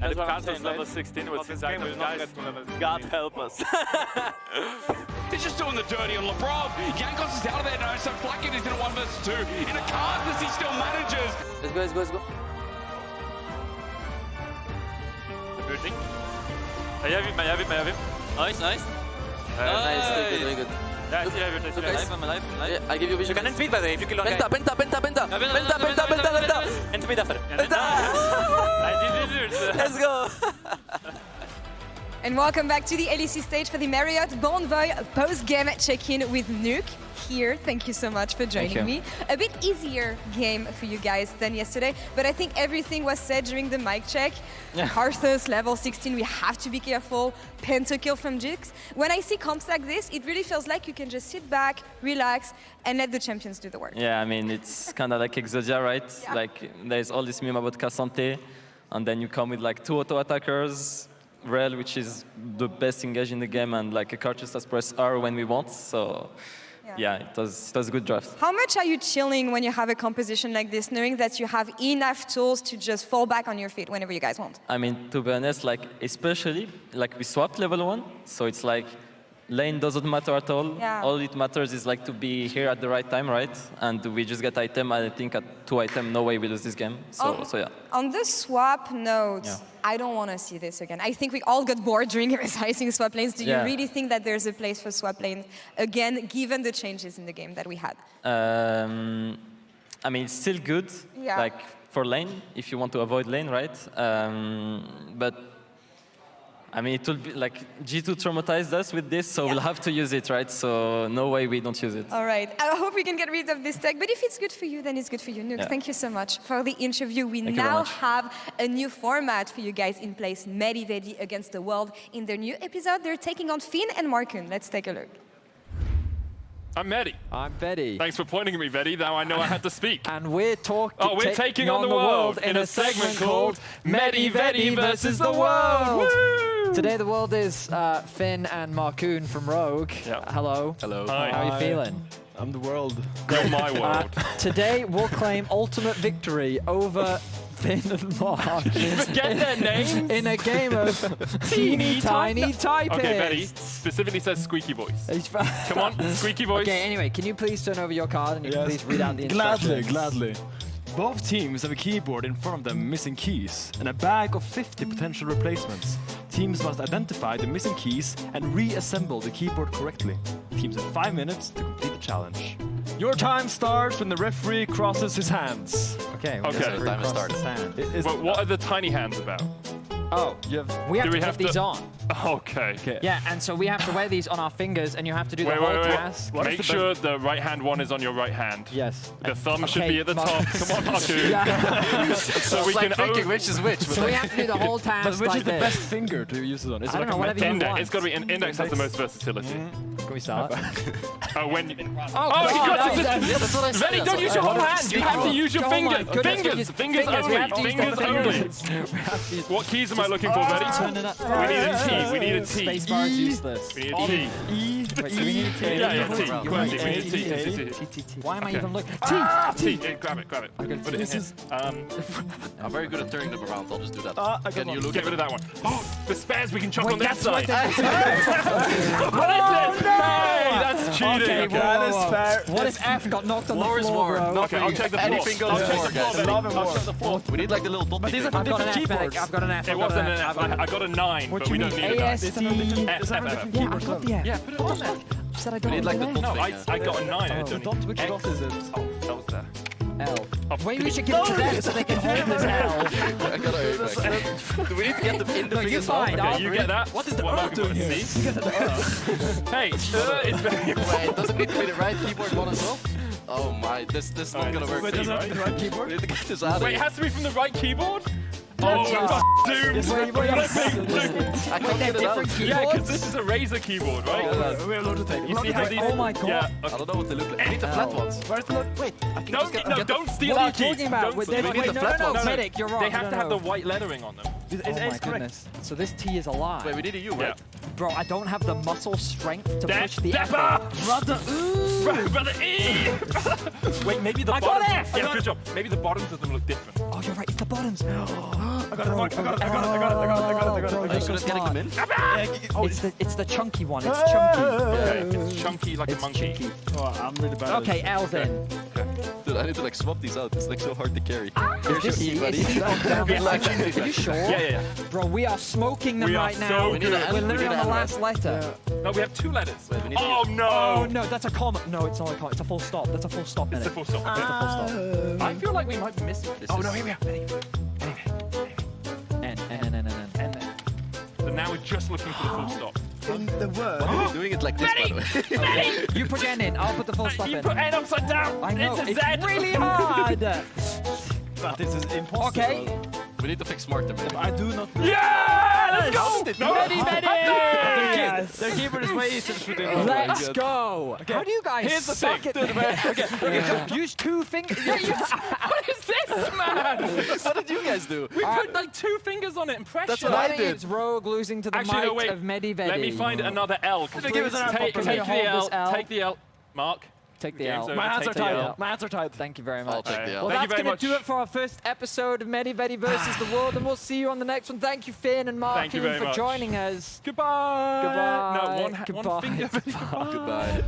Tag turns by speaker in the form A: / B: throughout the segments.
A: And if Carzzy's level 16 with his items, guys, God help us.
B: He's just doing the dirty on Braum. Yankos is out of there now, so FLICKR is in a 1 versus 2. In a Carzzy, he still manages.
C: Let's go, let's go, let's go.
A: Good. I have him.
D: Nice, nice.
C: Nice, good, very good.
A: Yeah, I see have it.
D: I'm alive.
C: Yeah, I give you vision.
A: You can end speed by the way if you kill on guy.
C: Penta.
A: End speed after.
C: Let's go.
E: And welcome back to the LEC stage for the Marriott Bonvoy post-game check-in with Nuke. Here, thank you so much for joining me. A bit easier game for you guys than yesterday, but I think everything was said during the mic check. Karthus, level 16, we have to be careful. Pentakill from Ziggs. When I see comps like this, it really feels like you can just sit back, relax, and let the champions do the work.
F: Yeah, I mean, it's kind of like Exodia, right?
E: Yeah.
F: Like, there's all this meme about Cassante, and then you come with like 2 auto-attackers, Rel, which is the best engage in the game, and like a Karthus that press R when we want, so yeah, it was a good draft.
E: How much are you chilling when you have a composition like this, knowing that you have enough tools to just fall back on your feet whenever you guys want?
F: I mean, to be honest, like, especially, like, we swapped level 1, so it's like, lane doesn't matter at all.
E: Yeah.
F: All it matters is like to be here at the right time, right? And we just get item, and I think at 2 item, no way we lose this game, so yeah.
E: On the swap note,
F: Yeah.
E: I don't want to see this again. I think we all got bored during resizing swap lanes. Do you really think that there's a place for swap lanes again, given the changes in the game that we had?
F: I mean, it's still good, like for lane, if you want to avoid lane, right? But I mean, it will be like G2 traumatized us with this, so we'll have to use it, right? So no way we don't use it.
E: All right. I hope we can get rid of this tech, but if it's good for you, then it's good for you. Nuke, thank you so much for the interview. We now have a new format for you guys in place. VIT against the world. In their new episode, they're taking on Finn and Markoon. Let's take a look.
G: I'm Medi.
H: I'm Betty.
G: Thanks for pointing at me, Betty. Now I know I had to speak.
H: And we're talking.
G: Oh, we're taking on the world in a segment called VIT versus the world. Woo!
H: Today the world is Finn and Markoon from Rogue.
G: Yeah.
H: Hello.
G: Hello.
H: How are you feeling?
I: I'm the world.
G: You're my world.
H: Today we'll claim ultimate victory over Finn and Mark.
G: Forget their names.
H: In a game of teeny tiny typists.
G: Okay, Betty specifically says squeaky voice. Come on, squeaky voice.
H: Okay, anyway, can you please turn over your card and you can please read out the instructions?
I: Gladly. Both teams have a keyboard in front of them missing keys and a bag of 50 potential replacements. Teams must identify the missing keys and reassemble the keyboard correctly. Teams have 5 minutes to complete the challenge. Your time starts when the referee crosses his hands.
H: Okay,
G: Okay.
H: time starts.
G: But what are the tiny hands about?
H: Oh, we have to put these on.
G: Okay.
H: Yeah, and so we have to wear these on our fingers, and you have to do the whole task.
G: Make sure the right hand one is on your right hand.
H: Yes.
G: The thumb should be at the top. Come on, Markoon.
C: So we can thinking which is which.
H: So we have to do the whole task.
I: But which is the best finger to use it on? Is
H: I
I: it
H: don't know,
I: like
H: whatever you
G: index.
H: want.
G: It's got to be an index has the most versatility.
H: Can we start?
G: When you,
H: he
G: that's what I said. Benny, don't use your whole hand. You have to use your fingers. Fingers only. What keys am I looking for, Benny? We need a T. We need a T.
H: Spacebar is useless.
G: We need a T.
H: Wait, do we need a T?
G: Yeah, T. We need a T.
H: Why am I even looking?
G: T. Grab it. Okay, put it in here.
D: I'm very good at turning them around. I'll just do that.
G: Can you get rid of that one? Oh, the spares we can chuck on that
H: what
G: side. What is it? Hey, that's cheating.
I: That is fair.
H: What if F got knocked on the
D: Laure's
H: floor,
D: more.
H: bro?
G: Okay, I'll check the floor.
D: Anything goes forward, guys.
G: I'll check the floor.
D: We need like the little dot.
I: But these are
H: I've got an F,
I: keyboards.
H: I've got an F.
G: It wasn't an F. I got a 9, but we don't need a 9.
H: AST.
I: These are different keyboards.
G: Yeah, put it on there.
H: You said I
D: We
H: don't
D: need like the
G: No,
D: dot finger.
G: I got a 9. I don't need
I: Which dot is it?
G: Oh, that was there.
H: L.
G: Oh,
H: Maybe we should give it to them so they can hold this L.
D: I got a Do we need to get them in the fingers?
H: fine.
G: Okay, you get that. What is the
I: R doing here?
G: Hey, it's very...
D: Wait, does it need to be the right keyboard one as well? Oh my, this is not gonna work.
I: Wait, does it have to be the right keyboard?
D: We need to get this out of
G: Wait, it
D: here.
G: has to be from the right keyboard? Oh, doomed.
D: I can't get it out.
G: Yeah, because this is a Razer keyboard, right?
I: We're allowed to take it.
G: You see how these...
H: Oh my god.
G: Yeah.
D: I don't know what they look like. I need the flat ones.
I: Where's the look? Wait.
G: No, don't steal
H: What are
G: our
H: you
G: keys.
H: talking about?
G: Don't
H: Wait,
G: steal-
D: need the flat ones.
H: Medic, you're wrong.
G: They have to have the white lettering on them.
I: Is
H: Oh
I: A
H: my
I: correct?
H: goodness. So this T is alive.
D: Wait, we need a U,
G: Yeah.
D: right?
H: Bro, I don't have the muscle strength to push the
G: Step
H: effort.
G: up!
H: Brother, ooh!
G: Brother E! Wait, maybe the
H: I
G: bottoms...
H: got F!
G: Yeah, good job. Maybe the bottoms of them look different.
H: Oh, you're right, it's the bottoms.
G: I got it.
H: Bro, you're so
C: Just getting them
H: smart.
C: in?
H: It's the chunky one, it's chunky.
G: Yeah, it's chunky like a
H: It's
G: monkey.
H: chunky.
I: Oh, I'm really bad at
H: Okay,
I: this.
H: L then.
C: Dude, I need to like swap these out. It's like so hard to carry.
H: Is this
C: E, buddy.
H: Are you sure?
G: Yeah.
H: Bro, we are smoking them
G: We are
H: right
G: so
H: now.
G: good.
H: We're
C: We
H: literally
C: need
H: on
C: to
H: the
C: add
H: last letter.
G: No, we have 2 letters.
C: Wait, we need
G: Oh,
C: to
G: no!
H: Oh no, that's a comma. No, it's not a comma. It's a full stop. That's a full stop.
G: It's a full stop.
H: That's a full stop.
G: I feel like we might be missing this. Oh, no, here we are.
H: N.
G: So now we're just looking for the full stop.
C: Why are you doing it like this, by the way?
H: You put N in. I'll put the full stop
G: You
H: in.
G: put N upside down.
H: I know.
G: It's a
H: It's
G: Z.
H: really hard.
I: But this is impossible.
H: Okay.
C: We need to fix smarter, man.
I: I do not.
G: Yeah! Let's go! No,
I: Their keyboard is way easier to shoot in.
H: Let's go. How do you guys
G: Here's the
H: suck
G: thing.
H: at okay. Use 2 fingers.
G: What is this, man?
C: What did you guys do?
G: We put like 2 fingers on it and pressure.
C: That's what
H: I
C: I
H: think
C: did.
H: it's Rogue losing to the
G: Actually, no,
H: might
G: wait.
H: of Medivedi.
G: Let me find another L.
I: Give us an
G: Take
I: apple.
G: the
H: Hold
G: L.
H: this L.
G: Take the L. Mark.
H: Take the
G: Game's
H: L.
G: over.
I: My hands
G: Take
I: are
G: the
I: tied.
G: L.
I: My hands are tied.
H: Thank you very much.
C: I'll take the L.
H: Well,
G: Thank you
H: that's
G: very
H: going
G: much.
H: to do it for our first episode of Medivedi versus the World, and we'll see you on the next one. Thank you, Finn and
G: Thank you
H: Markoon,
G: very
H: for
G: much.
H: joining us.
G: Goodbye.
H: Goodbye.
G: No, one
H: Goodbye.
G: finger.
C: Goodbye.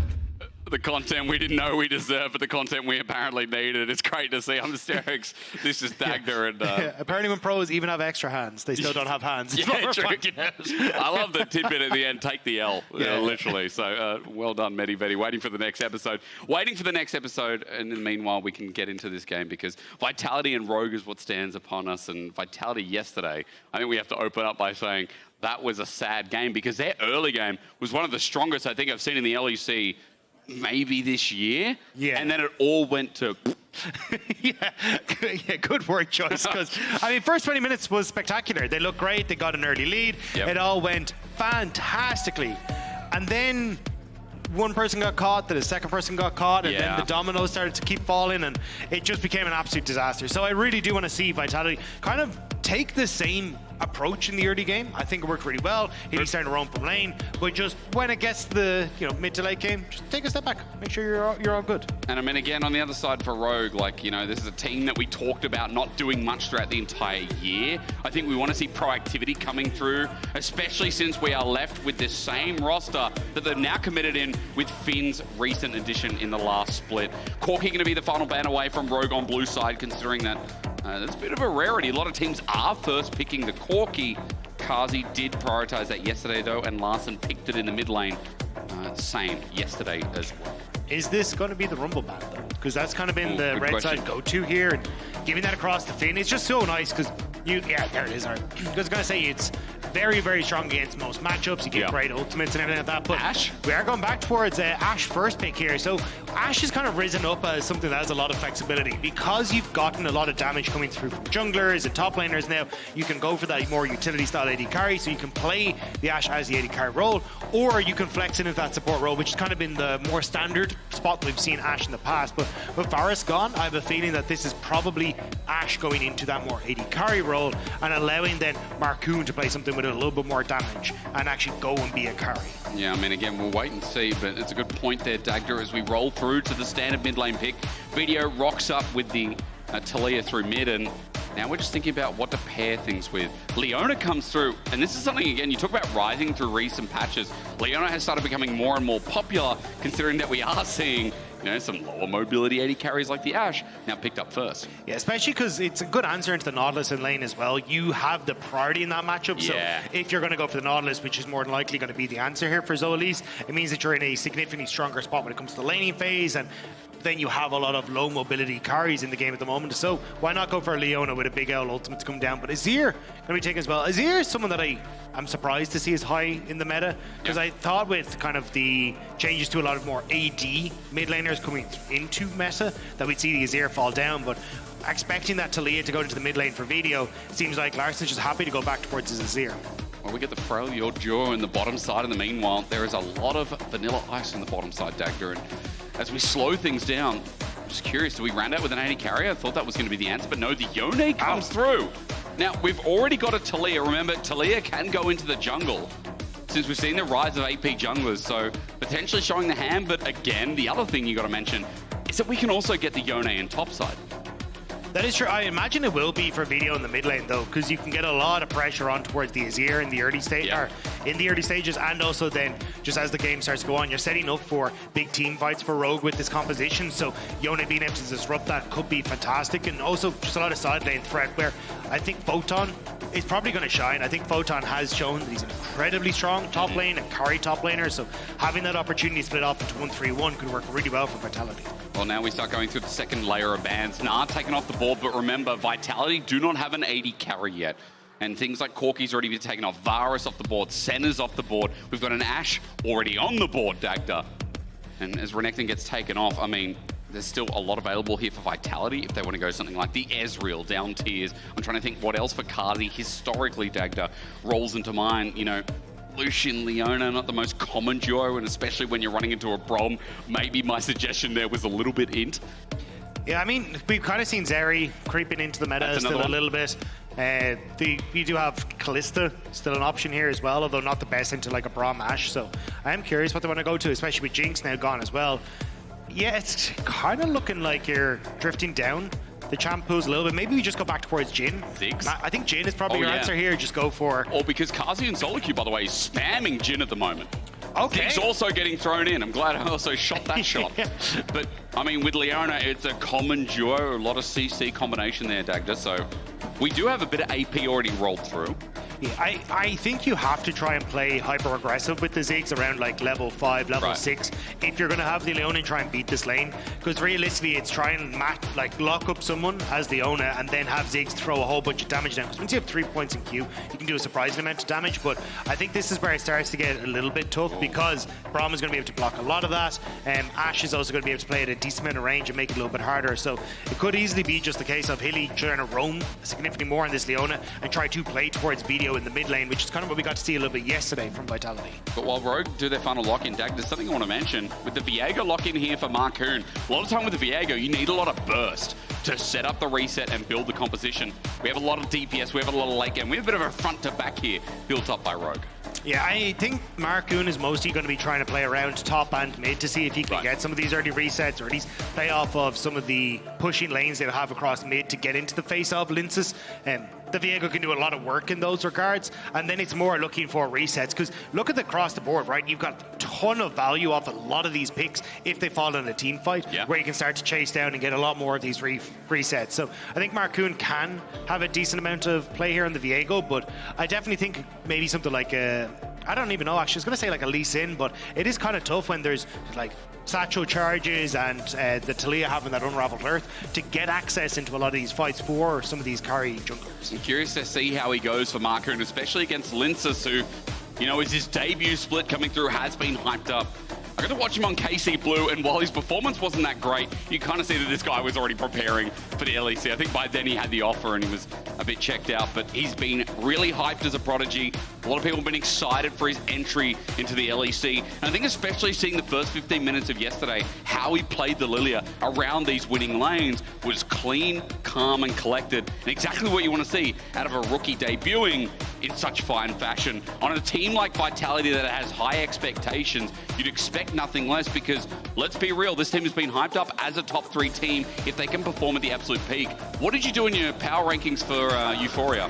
B: The content we didn't know we deserved, but the content we apparently needed. It's great to see. I'm Hysterics. This is Dagda and...
J: Apparently when pros even have extra hands, they still don't have hands. It's
B: Yeah,
J: what
B: true.
J: we're finding out.
B: I love the tidbit at the end. Take the L,
J: Yeah.
B: literally. So well done, Medivedi. Waiting for the next episode. Waiting for the next episode, and in the meanwhile, we can get into this game because Vitality and Rogue is what stands upon us. And Vitality yesterday, I think we have to open up by saying that was a sad game because their early game was one of the strongest I think I've seen in the LEC maybe this year.
J: Yeah.
B: And then it all went to...
J: yeah, good word choice. Because I mean, first 20 minutes was spectacular. They looked great. They got an early lead.
B: Yep.
J: It all went fantastically, and then one person got caught, then the second person got caught, and then the dominoes started to keep falling, and it just became an absolute disaster. So I really do want to see Vitality kind of take the same approach in the early game. I think it worked really well. He's starting to roam from lane, but just when it gets to the mid to late game, just take a step back. Make sure you're all good.
B: And I mean, again, on the other side for Rogue, like, this is a team that we talked about not doing much throughout the entire year. I think we want to see proactivity coming through, especially since we are left with this same roster that they've now committed in with Finn's recent addition in the last split. Corki going to be the final ban away from Rogue on blue side, considering that that's a bit of a rarity. A lot of teams are first picking the Corki. Carzzy did prioritize that yesterday, though, and Larssen picked it in the mid lane. Same yesterday as well.
J: Is this going to be the Rumble ban, though? Because that's kind of been the
B: good
J: red
B: question.
J: side go-to here, and giving that across the Finn, it's just so nice because yeah, there it is. I was going to say it's very, very strong against most matchups. You get great ultimates and everything like that. But
B: Ashe?
J: we are going back towards Ashe first pick here. So Ashe has kind of risen up as something that has a lot of flexibility because you've gotten a lot of damage coming through from junglers and top laners now. You can go for that more utility style AD carry, so you can play the Ashe as the AD carry role, or you can flex into that support role, which has kind of been the more standard spot we've seen Ashe in the past. But with Varus gone, I have a feeling that this is probably Ashe going into that more AD carry role and allowing then Markoon to play something with a little bit more damage and actually go and be a carry.
B: Yeah, I mean, again, we'll wait and see, but it's a good point there, Dagda, as we roll through to the standard mid lane pick. Vetheo rocks up with the Taliyah through mid, and now we're just thinking about what to pair things with. Leona comes through, and this is something, again, you talk about rising through recent patches. Leona has started becoming more and more popular, considering that we are seeing some lower mobility AD carries like the Ashe now picked up first.
J: Yeah, especially because it's a good answer into the Nautilus in lane as well. You have the priority in that matchup, so if you're going to go for the Nautilus, which is more than likely going to be the answer here for Zoelys, it means that you're in a significantly stronger spot when it comes to the laning phase, and then you have a lot of low mobility carries in the game at the moment. So why not go for Leona with a big L ultimate to come down? But Azir going to be taken as well. Azir is someone that I'm surprised to see as high in the meta, because I thought with kind of the changes to a lot of more AD mid laners coming into meta that we'd see the Azir fall down, but expecting that Taliyah to go into the mid lane for Vetheo, it seems like Larssen's just happy to go back towards his Azir.
B: Well, we get the Frail your duo in the bottom side. In the meanwhile, there is a lot of vanilla ice on the bottom side, Dagda, and as we slow things down, I'm just curious, do we round out with an AD carry? I thought that was going to be the answer, but no, the Yone comes through. Now, we've already got a Taliyah. Remember, Taliyah can go into the jungle. since we've seen the rise of AP junglers, so potentially showing the hand. But again, the other thing you got to mention is that we can also get the Yone in topside.
J: That is true. I imagine it will be for Vetheo in the mid lane though, because you can get a lot of pressure on towards the Azir in the early stage, or in the early stages, and also then just as the game starts to go on, you're setting up for big team fights for Rogue with this composition. So Yone being able to disrupt that could be fantastic, and also just a lot of side lane threat where I think Photon is probably going to shine. I think Photon has shown that he's an incredibly strong top lane and carry top laner, so having that opportunity split off into 1-3-1 could work really well for Vitality.
B: Well, now we start going through the second layer of bans. Nah, taken off the board, but remember, Vitality do not have an AD carry yet. And things like Corki's already been taken off, Varus off the board, Senna's off the board. We've got an Ashe already on the board, Dagda. And as Renekton gets taken off, I mean, there's still a lot available here for Vitality if they want to go something like the Ezreal down tiers. I'm trying to think what else for Carzzy. Historically, Dagda rolls into mind, you know, Lucian, Leona, not the most common duo, and especially when you're running into a Braum, maybe my suggestion there was a little bit int.
J: Yeah, I mean, we've kind of seen Zeri creeping into the meta still a little bit. You do have Kalista, still an option here as well, although not the best into like a Braum Ashe. So I am curious what they want to go to, especially with Jinx now gone as well. Yeah, it's kind of looking like you're drifting down the champ pools a little bit. Maybe we just go back towards Jhin.
B: Ziggs?
J: I think Jhin is probably your answer here. Just go for...
B: Or because Carzzy and Soloq, by the way, is spamming Jhin at the moment.
J: Okay.
B: Ziggs also getting thrown in. I'm glad I also shot that shot. But, I mean, with Leona, it's a common duo, a lot of CC combination there, Dagda. So we do have a bit of AP already rolled through.
J: Yeah, I think you have to try and play hyper aggressive with the Ziggs around like level 5, level 6 if you're going to have the Leona and try and beat this lane, because realistically it's try and lock up someone as Leona and then have Ziggs throw a whole bunch of damage down, because once you have 3 points in Q you can do a surprising amount of damage. But I think this is where it starts to get a little bit tough, because Braum is going to be able to block a lot of that, and Ashe is also going to be able to play at a decent amount of range and make it a little bit harder. So it could easily be just a case of Hilly trying to roam significantly more on this Leona and try to play towards Vetheo in the mid lane, which is kind of what we got to see a little bit yesterday from Vitality.
B: But while Rogue do their final lock-in, Dag, there's something I want to mention. With the Viego lock-in here for Markoon, a lot of time with the Viego, you need a lot of burst to set up the reset and build the composition. We have a lot of DPS, we have a lot of late game, we have a bit of a front to back here built up by Rogue.
J: Yeah, I think Markoon is mostly going to be trying to play around top and mid to see if he can get some of these early resets, or at least play off of some of the pushing lanes they'll have across mid to get into the face of Linces. The Viego can do a lot of work in those regards, and then it's more looking for resets, because look at the across the board, right? You've got a ton of value off a lot of these picks if they fall in a team fight, where you can start to chase down and get a lot more of these resets. So I think Markoon can have a decent amount of play here on the Viego, but I definitely think maybe something like I don't even know, actually. I was going to say like a Leesin, but it is kind of tough when there's like Satchel charges and the Taliyah having that unraveled earth to get access into a lot of these fights for some of these carry junglers.
B: I'm curious to see how he goes for Markoon, especially against Linces, who, you know, is his debut split coming through, has been hyped up. I got to watch him on KC Blue, and while his performance wasn't that great, you kind of see that this guy was already preparing for the LEC. I think by then he had the offer and he was a bit checked out, but he's been really hyped as a prodigy. A lot of people have been excited for his entry into the LEC. And I think especially seeing the first 15 minutes of yesterday, how he played the Lilia around these winning lanes was clean, calm, and collected. And exactly what you want to see out of a rookie debuting in such fine fashion. On a team like Vitality that has high expectations, you'd expect nothing less, because let's be real, this team has been hyped up as a top 3 team if they can perform at the absolute peak. What did you do in your power rankings for Euphoria?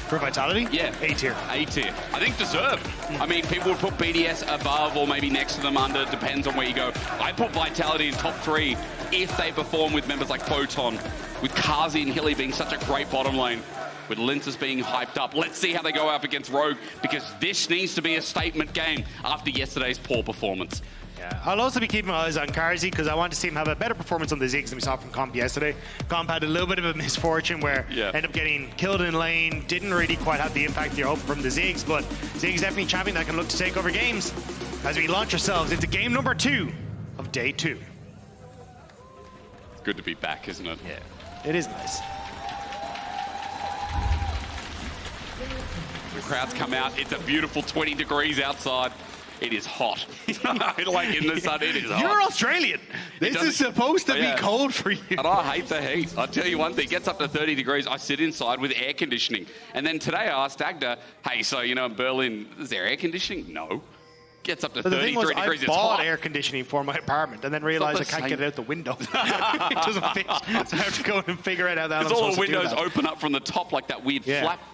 J: For Vitality?
B: Yeah.
J: A tier.
B: A tier. I think deserved. I mean, people would put BDS above or maybe next to them under, depends on where you go. I put Vitality in top 3 if they perform with members like Photon, with Carzzy and Hilly being such a great bottom lane, with Linces being hyped up. Let's see how they go up against Rogue, because this needs to be a statement game after yesterday's poor performance.
J: Yeah, I'll also be keeping my eyes on Carzzy, because I want to see him have a better performance on the Ziggs than we saw from Comp yesterday. Comp had a little bit of a misfortune where ended up getting killed in lane, didn't really quite have the impact you're hoping from the Ziggs, but Ziggs definitely a champion that can look to take over games as we launch ourselves into game number 2 of day 2.
B: Good to be back, isn't it?
J: Yeah, it is nice.
B: The crowds come out. It's a beautiful 20 degrees outside. it is hot. Like in the sun, it is hot.
J: You're Australian. This is supposed to be cold for you.
B: And I hate the heat. I'll tell you one thing, it gets up to 30 degrees. I sit inside with air conditioning. And then today I asked Dagda, hey, so, you know, in Berlin, is there air conditioning? No. Gets up to 33 degrees.
J: I bought air conditioning for my apartment and then realized I can't get it out the window. It doesn't fit. So I have to go and figure out how that.
B: Because all the windows open up from the top like that weird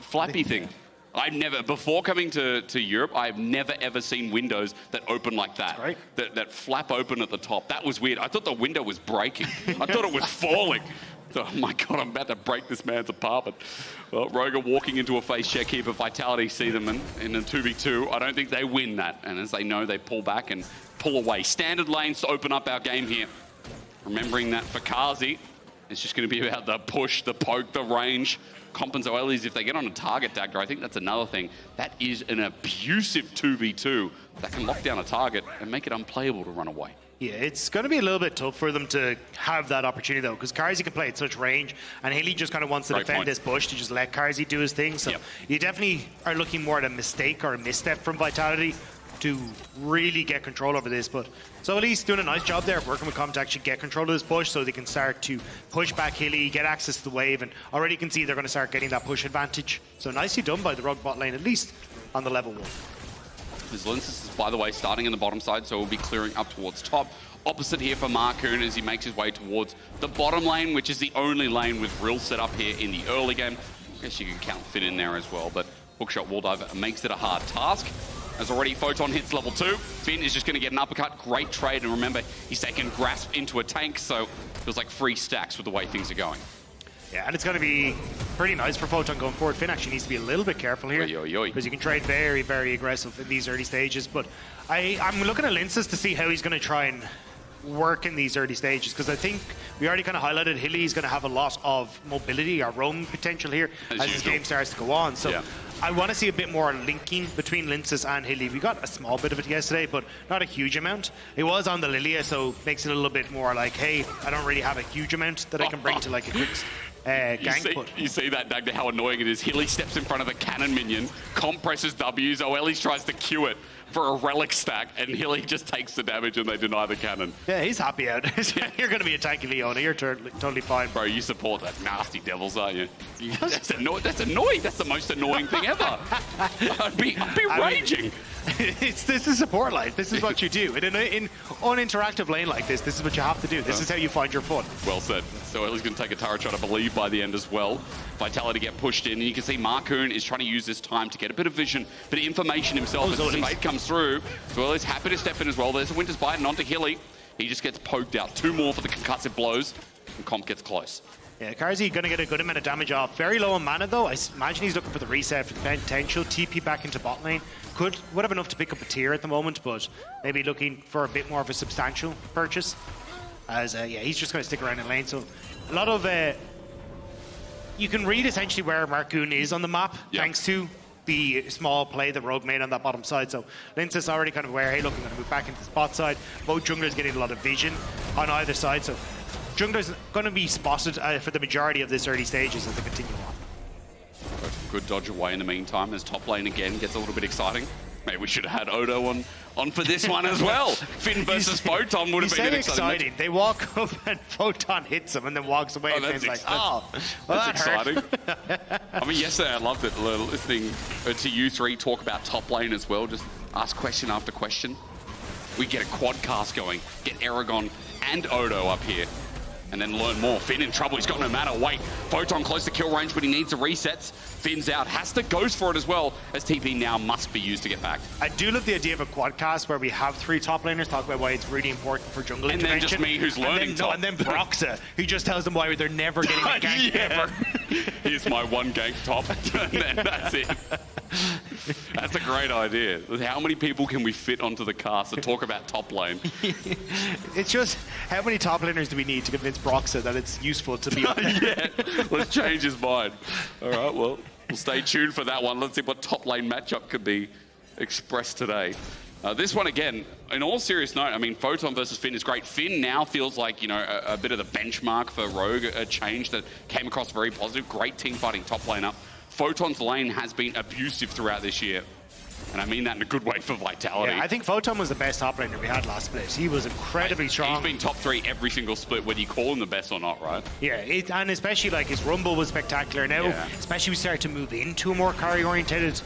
B: flappy thing. I've never, before coming to Europe, I've never ever seen windows that open like that.
J: Right.
B: That flap open at the top. That was weird. I thought the window was breaking. I thought it was falling. Oh my God, I'm about to break this man's apartment. Well, Rogue walking into a face check here, but Vitality see them in a 2v2. I don't think they win that. And as they know, they pull back and pull away. Standard lanes to open up our game here. Remembering that for Carzzy, it's just going to be about the push, the poke, the range. Comp and Zoelys, if they get on a target, Dagda, I think that's another thing. That is an abusive 2v2 that can lock down a target and make it unplayable to run away.
J: Yeah, it's going to be a little bit tough for them to have that opportunity, though, because Carzzy can play at such range, and Hilly just kind of wants to defend this push to just let Carzzy do his thing. So you definitely are looking more at a mistake or a misstep from Vitality to really get control over this. But Zoelys doing a nice job there, working with Comp to actually get control of this push so they can start to push back Hilly, get access to the wave, and already can see they're going to start getting that push advantage. So nicely done by the Rogue bot lane, at least on the level 1.
B: Linsis is, by the way, starting in the bottom side, so we'll be clearing up towards top. Opposite here for Markoon as he makes his way towards the bottom lane, which is the only lane with Rill set up here in the early game. I guess you can count Finn in there as well, but hookshot wall dive makes it a hard task. As already Photon hits level 2, Finn is just going to get an uppercut. Great trade, and remember, he's taken grasp into a tank, so it feels like 3 stacks with the way things are going.
J: Yeah, and it's going to be pretty nice for Photon going forward. Finn actually needs to be a little bit careful here because you can trade very, very aggressive in these early stages. But I'm looking at Linsis to see how he's going to try and work in these early stages, because I think we already kind of highlighted Hilly's going to have a lot of mobility or roam potential here as this game starts to go on. So I want to see a bit more linking between Linsis and Hilly. We got a small bit of it yesterday, but not a huge amount. It was on the Lilia, so makes it a little bit more like, hey, I don't really have a huge amount that I can bring to like a quick
B: you see that, Dagda, how annoying it is. Hilly steps in front of a cannon minion, Comp presses W, Zoelys tries to Q it for a relic stack, and Hilly just takes the damage and they deny the cannon.
J: Yeah, he's happy out. You're going to be a tanky Leona, you're totally fine.
B: Bro, you support that nasty devils, aren't you? That's annoying. That's the most annoying thing ever. I'd be raging.
J: This is support life. This is what you do. In an uninteractive lane like this is what you have to do. This is how you find your fun.
B: Well said. So Ellie's going to take a turret shot, I believe, by the end as well. Vitality get pushed in, and you can see Markoon is trying to use this time to get a bit of vision, bit of information himself as the bait comes through. So he's happy to step in as well. There's a Winter's Bite and onto Hilly. He just gets poked out. 2 more for the concussive blows, and Comp gets close.
J: Yeah, Carzzy going to get a good amount of damage off. Very low on mana, though. I imagine he's looking for the reset for the potential. TP back into bot lane. Would have enough to pick up a tier at the moment, but maybe looking for a bit more of a substantial purchase. As, yeah, he's just going to stick around in lane. So a lot of... you can read essentially where Markoon is on the map, thanks to the small play that Rogue made on that bottom side. So Linsis already kind of aware, hey, look, I'm going to move back into the spot side. Both junglers getting a lot of vision on either side. So jungler's going to be spotted for the majority of this early stages as they continue on.
B: Good dodge away in the meantime as top lane again gets a little bit exciting. Maybe we should have had Odo on for this one as well. Finn versus Photon would have been an exciting.
J: They walk up and Photon hits him and then walks away. And Finn's like, well,
B: that's exciting. I mean, yesterday I loved it, listening to you three talk about top lane as well. Just ask question after question. We get a quad cast going, get Aragon and Odo up here, and then learn more. Finn in trouble, he's got no mana. Wait, Photon close to kill range, but he needs the resets. Finn's out, Hasta goes for it as well, as TP now must be used to get back.
J: I do love the idea of a quadcast where we have 3 top laners talk about why it's really important for jungle intervention.
B: And then just me who's learning top.
J: And then Broxa, who just tells them why they're never getting a gank ever.
B: Here's my 1 gank top, and then that's it. That's a great idea. How many people can we fit onto the cast to talk about top lane?
J: It's just, how many top laners do we need to convince Broxa that it's useful to be on there?
B: Let's change his mind. All right, well, we'll stay tuned for that one. Let's see what top lane matchup could be expressed today. This one, again, in all serious note, I mean, Photon versus Finn is great. Finn now feels like, you know, a bit of the benchmark for Rogue, a change that came across very positive. Great team fighting top lane up. Photon's lane has been abusive throughout this year. And I mean that in a good way for Vitality.
J: Yeah, I think Photon was the best top laner we had last split. He was incredibly strong.
B: He's been top 3 every single split, whether you call him the best or not, right?
J: Yeah, and especially like his rumble was spectacular. Now, especially we start to move into a more carry-oriented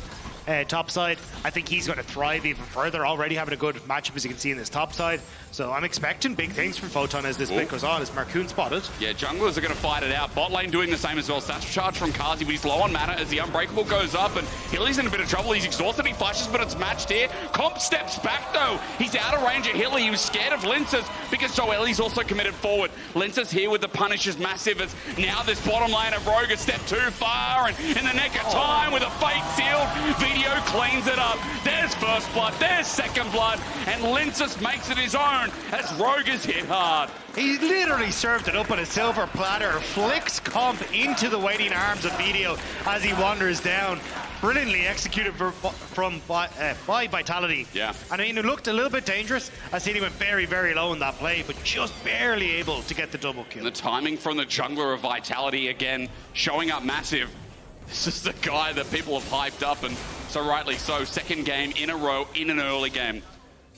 J: top side, I think he's going to thrive even further. Already having a good matchup, as you can see in this top side. So I'm expecting big things from Photon as this split goes on, as Markoon spotted.
B: Yeah, junglers are going to fight it out. Bot lane doing the same as well. Satchel charge from Carzzy, but he's low on mana as the Unbreakable goes up, and Hilly's in a bit of trouble. He's exhausted, he flashes, but it's matched here. Comp steps back though. He's out of range of Hilly. He was scared of Linces because Zoelys also committed forward. Linces here with the punish is massive, as now this bottom lane of Rogue has stepped too far, and in the nick of time with a fate sealed, Vetheo cleans it up. There's first blood, there's second blood, and Linces makes it his own as Rogue is hit hard.
J: He literally served it up on a silver platter, flicks Comp into the waiting arms of Vetheo as he wanders down. Brilliantly executed by Vitality.
B: Yeah.
J: And I mean, it looked a little bit dangerous. I seen he went very, very low in that play, but just barely able to get the double kill.
B: And the timing from the jungler of Vitality again, showing up massive. This is the guy that people have hyped up, and so rightly so. Second game in a row in an early game.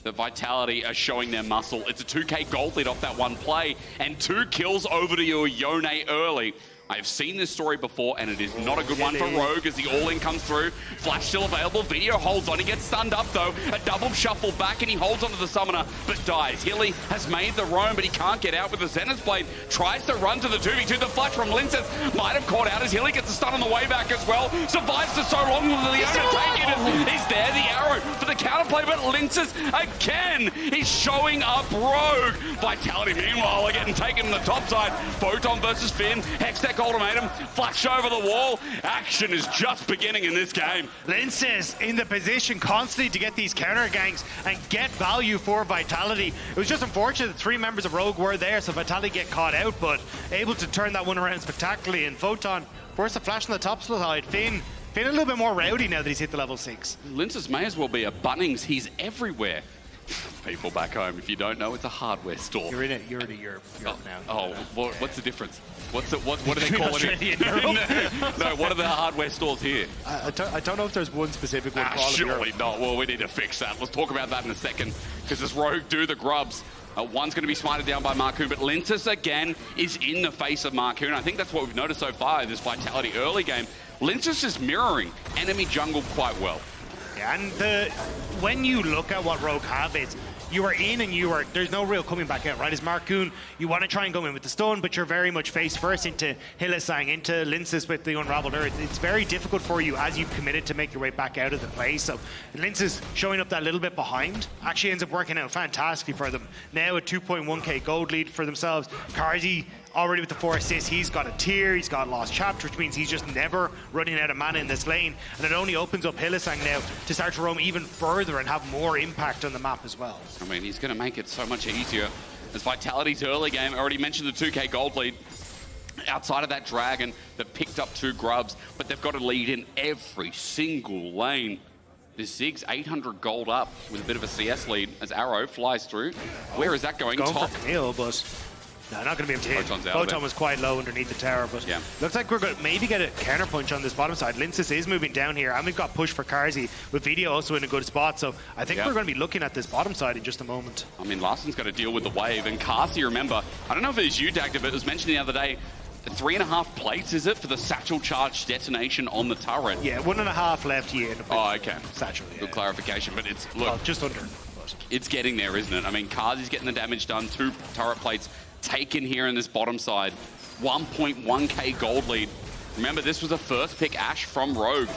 B: The Vitality are showing their muscle. It's a 2k gold lead off that one play, and 2 kills over to your Yone early. I have seen this story before, and it is not a good one for Rogue as the all-in comes through. Flash still available. Vetheo holds on. He gets stunned up, though. A double shuffle back, and he holds onto the summoner, but dies. Hilly has made the roam, but he can't get out with the Zenith's Blade. Tries to run to the 2v2. The flash from Linces might have caught out as Hilly gets a stun on the way back as well. Survives for so long. Leona take it. He's there, the arrow for the counterplay, but Linces again. He's showing up Rogue. Vitality, meanwhile, are getting taken on the top side. Photon versus Finn. Hextech ultimatum, flash over the wall. Action is just beginning in this game.
J: Linces in the position constantly to get these counter ganks and get value for Vitality. It was just unfortunate that 3 members of Rogue were there, so Vitality get caught out, but able to turn that one around spectacularly. And Photon forced a flash on the top side. Finn a little bit more rowdy now that he's hit the level 6.
B: Linces may as well be a Bunnings. He's everywhere. People back home, if you don't know, it's a hardware store.
J: You're in a Europe now.
B: Oh, what's the difference? What do they call it? No, what are the hardware stores here?
J: I don't know if there's one specific one.
B: Surely not. Well, we need to fix that. Let's talk about that in a second, because as Rogue do the grubs, one's going to be smited down by Markoon, but Linces again is in the face of Markoon. I think that's what we've noticed so far in this Vitality early game. Linces is mirroring enemy jungle quite well.
J: Yeah, and when you look at what Rogue have, it's you are in and there's no real coming back out, right? As Markoon, you want to try and go in with the stun, but you're very much face first into Hylissang, into Linces with the Unraveled Earth. It's very difficult for you as you've committed to make your way back out of the play. So Linces showing up that little bit behind actually ends up working out fantastically for them. Now a 2.1k gold lead for themselves. Carzzy already with the 4 assists, he's got a tier, he's got Lost Chapter, which means he's just never running out of mana in this lane, and it only opens up Hylissang now to start to roam even further and have more impact on the map as well.
B: I mean, he's going to make it so much easier. As Vitality's early game, I already mentioned the 2k gold lead. Outside of that Dragon that picked up 2 grubs, but they've got a lead in every single lane. This Ziggs 800 gold up with a bit of a CS lead as Arrow flies through. Where is that going? Top.
J: For Camille, but no, not going to be able to hit. Photon was quite low underneath the tower, but looks like we're going to maybe get a counter punch on this bottom side. Linces is moving down here, and we've got push for Carzzy with Vetheo also in a good spot, so I think we're going to be looking at this bottom side in just a moment.
B: I mean, Larssen's got to deal with the wave, and Carzzy, remember, I don't know if it was you, Dagda, but it was mentioned the other day, 3.5 plates, is it, for the satchel charge detonation on the turret?
J: Yeah, 1.5 left here.
B: Oh, okay.
J: Satchel,
B: Good clarification, but it's, look.
J: Just under.
B: It's getting there, isn't it? I mean, Carzzy's getting the damage done, 2 turret plates taken here in this bottom side. 1.1k gold lead. Remember, this was a first pick Ashe from Rogue.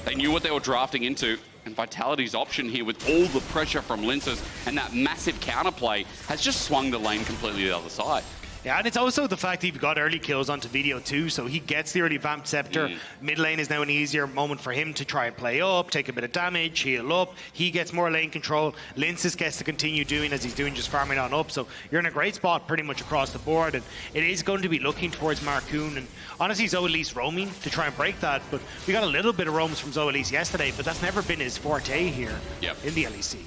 B: They knew what they were drafting into, and Vitality's option here with all the pressure from Linces and that massive counterplay has just swung the lane completely to the other side.
J: Yeah, and it's also the fact that you've got early kills onto Vetheo too, so he gets the early Vamp Scepter. Mid lane is now an easier moment for him to try and play up, take a bit of damage, heal up. He gets more lane control. Linces gets to continue doing as he's doing, just farming on up. So you're in a great spot pretty much across the board, and it is going to be looking towards Markoon. And honestly, Zoelys roaming to try and break that, but we got a little bit of roams from Zoelys yesterday, but that's never been his forte here in the LEC.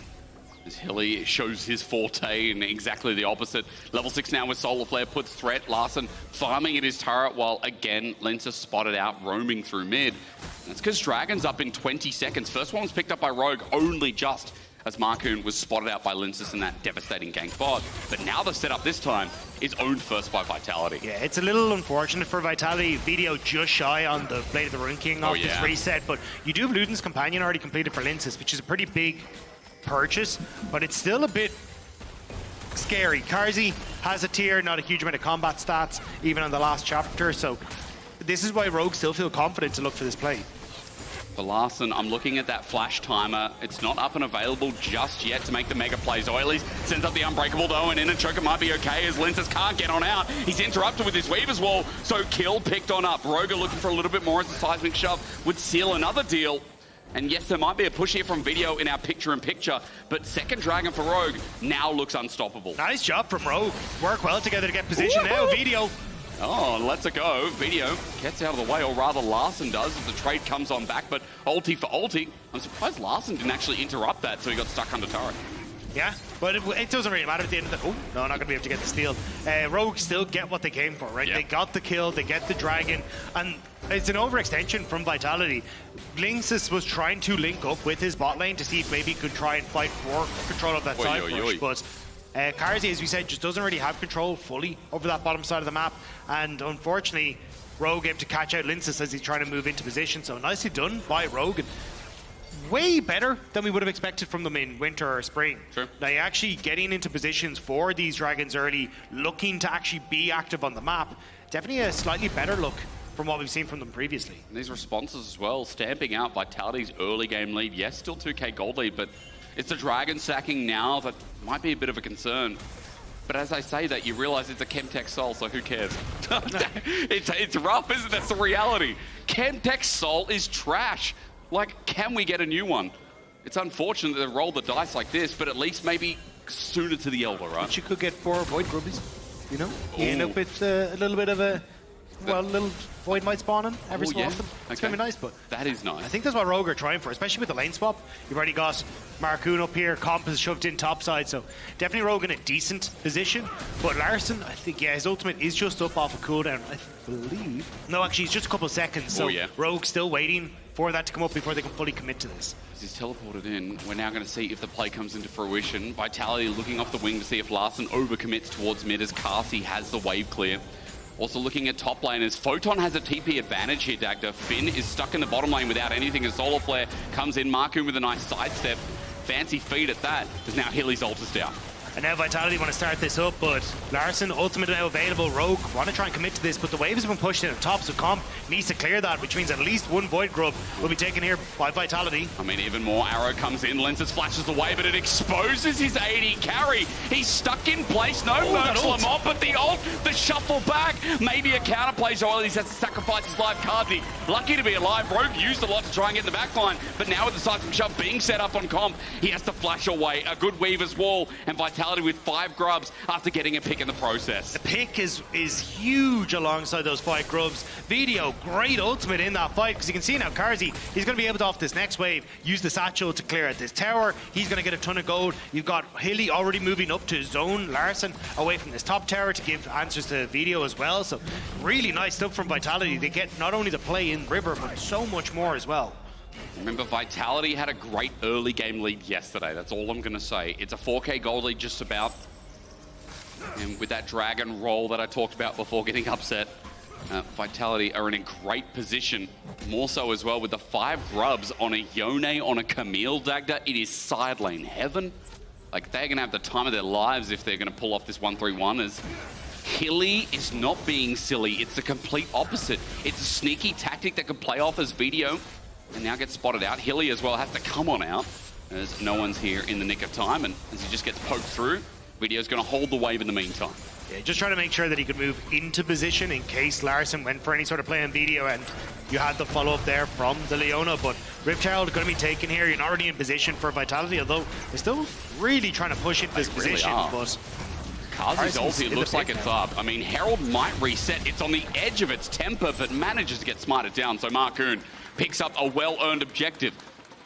B: As Hilly shows his forte in exactly the opposite. Level 6 now with Solar Flare puts threat. Larssen farming at his turret while again Linces spotted out roaming through mid. That's because Dragon's up in 20 seconds. First one was picked up by Rogue only just as Markoon was spotted out by Linces in that devastating gank bot. But now the setup this time is owned first by Vitality.
J: Yeah, it's a little unfortunate for Vitality. Vetheo just shy on the Blade of the Rune King off this reset, but you do have Luden's Companion already completed for Linces, which is a pretty big purchase, but it's still a bit scary. Carzzy has a tier, not a huge amount of combat stats, even on the last chapter, so this is why Rogue still feel confident to look for this play.
B: For Larssen, I'm looking at that flash timer. It's not up and available just yet to make the mega play. Zoelys sends up the Unbreakable though, and in and Choker might be okay as Linces can't get on out. He's interrupted with his Weaver's Wall, so kill picked on up. Rogue looking for a little bit more as the seismic shove would seal another deal. And yes, there might be a push here from Vetheo in our picture-in-picture, but second Dragon for Rogue now looks unstoppable.
J: Nice job from Rogue. Work well together to get position now. Vetheo.
B: Oh, let's it go. Vetheo gets out of the way, or rather Larssen does as the trade comes on back, but ulti for ulti. I'm surprised Larssen didn't actually interrupt that, so he got stuck under turret.
J: Yeah, but it doesn't really matter at the end of the... Oh, no, not going to be able to get the steal. Rogue still get what they came for, right? Yeah. They got the kill, they get the Dragon, and it's an overextension from Vitality. Linces was trying to link up with his bot lane to see if maybe he could try and fight for control of that side push, but Carzzy, as we said, just doesn't really have control fully over that bottom side of the map, and unfortunately, Rogue able to catch out Linces as he's trying to move into position, so nicely done by Rogue. And way better than we would have expected from them in winter or spring.
B: Sure.
J: They actually getting into positions for these Dragons early, looking to actually be active on the map. Definitely a slightly better look from what we've seen from them previously.
B: And these responses as well, stamping out Vitality's early game lead. Yes, still 2k gold lead, but it's the Dragon sacking now that might be a bit of a concern. But as I say that, you realize it's a Chemtech Soul, so who cares? It's rough, isn't it? That's the reality. Chemtech Soul is trash. Like, can we get a new one? It's unfortunate that they roll the dice like this, but at least maybe sooner to the Elder, right?
C: But you could get 4 Void Grubbies, you know? You end up with a little bit of a... Well, little Void might spawn in every so often. It's going to be nice, but...
B: That is nice.
J: I think that's what Rogue are trying for, especially with the lane swap. You've already got Markoon up here, Comp is shoved in topside, so definitely Rogue in a decent position. But Larssen, I think, yeah, his ultimate is just up off a cooldown, I believe. No, actually, it's just a couple of seconds, so Rogue still waiting for that to come up before they can fully commit to this.
B: As he's teleported in, we're now going to see if the play comes into fruition. Vitality looking off the wing to see if Larssen overcommits towards mid as Carzzy has the wave clear. Also looking at top lane as Photon has a TP advantage here, Dagda. Finn is stuck in the bottom lane without anything as Solar Flare comes in. Markoon with a nice sidestep. Fancy feed at that, as now Hilly's ult is down.
J: And now Vitality want to start this up, but Larssen, ultimate now available. Rogue want to try and commit to this, but the wave has been pushed in on top, so Comp needs to clear that, which means at least one Void Grub will be taken here by Vitality.
B: I mean, even more arrow comes in. Linces flashes the wave, but it exposes his AD carry. He's stuck in place. No Mercilem on, but the ult, the shuffle back. Maybe a counterplay. Zoelys has to sacrifice his life. Carzzy, lucky to be alive. Rogue used a lot to try and get in the back line, but now with the seismic shove being set up on Comp, he has to flash away. A good Weaver's Wall, and Vitality with 5 grubs after getting a pick in the process.
J: The pick is huge alongside those 5 grubs. Vetheo, great ultimate in that fight, because you can see now Carzzy, he's going to be able to, off this next wave, use the satchel to clear at this tower. He's going to get a ton of gold. You've got Hilly already moving up to zone Larssen away from this top tower to give answers to Vetheo as well. So really nice stuff from Vitality. They get not only the play in River, but so much more as well.
B: Remember, Vitality had a great early game lead yesterday. That's all I'm going to say. It's a 4k gold lead just about. And with that Dragon roll that I talked about before getting upset, Vitality are in a great position. More so as well with the 5 grubs on a Yone, on a Camille, Dagda. It is side lane heaven. Like, they're going to have the time of their lives if they're going to pull off this 1-3-1 as Hilly is not being silly. It's the complete opposite. It's a sneaky tactic that can play off as Vetheo. And now gets spotted out. Hilly as well has to come on out as no one's here in the nick of time, and as he just gets poked through, Vetheo's going to hold the wave in the meantime.
J: Yeah, just trying to make sure that he could move into position in case Larssen went for any sort of play on Vetheo, and you had the follow-up there from the Leona, but Ripchild going to be taken here. You're already in position for Vitality, although they're still really trying to push into this position, but
B: Carzzy's ulti looks like it's up. I mean, Herald might reset. It's on the edge of its temper, but manages to get smited down, so Markoon picks up a well-earned objective,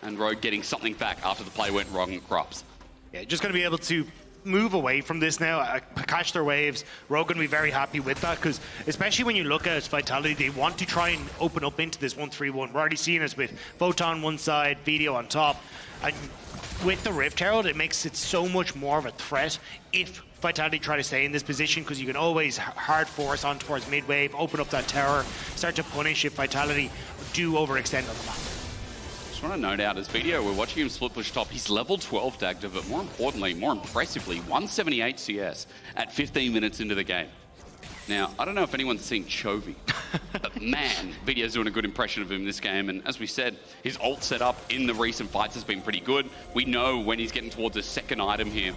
B: and Rogue getting something back after the play went wrong in Crops.
J: Yeah, just going to be able to move away from this now, catch their waves. Rogue going to be very happy with that, because especially when you look at Vitality, they want to try and open up into this 1-3-1. We're already seeing this with Photon one side, Vetheo on top. And with the Rift Herald, it makes it so much more of a threat if Vitality try to stay in this position, because you can always hard force on towards mid-wave, open up that tower, start to punish if Vitality do overextend on the map.
B: Just want to note out, as Vetheo, we're watching him split push top. He's level 12 Dagda, but more importantly, more impressively, 178 CS at 15 minutes into the game. Now, I don't know if anyone's seen Chovy, but man, Vetheo's doing a good impression of him in this game. And as we said, his ult setup in the recent fights has been pretty good. We know when he's getting towards his second item here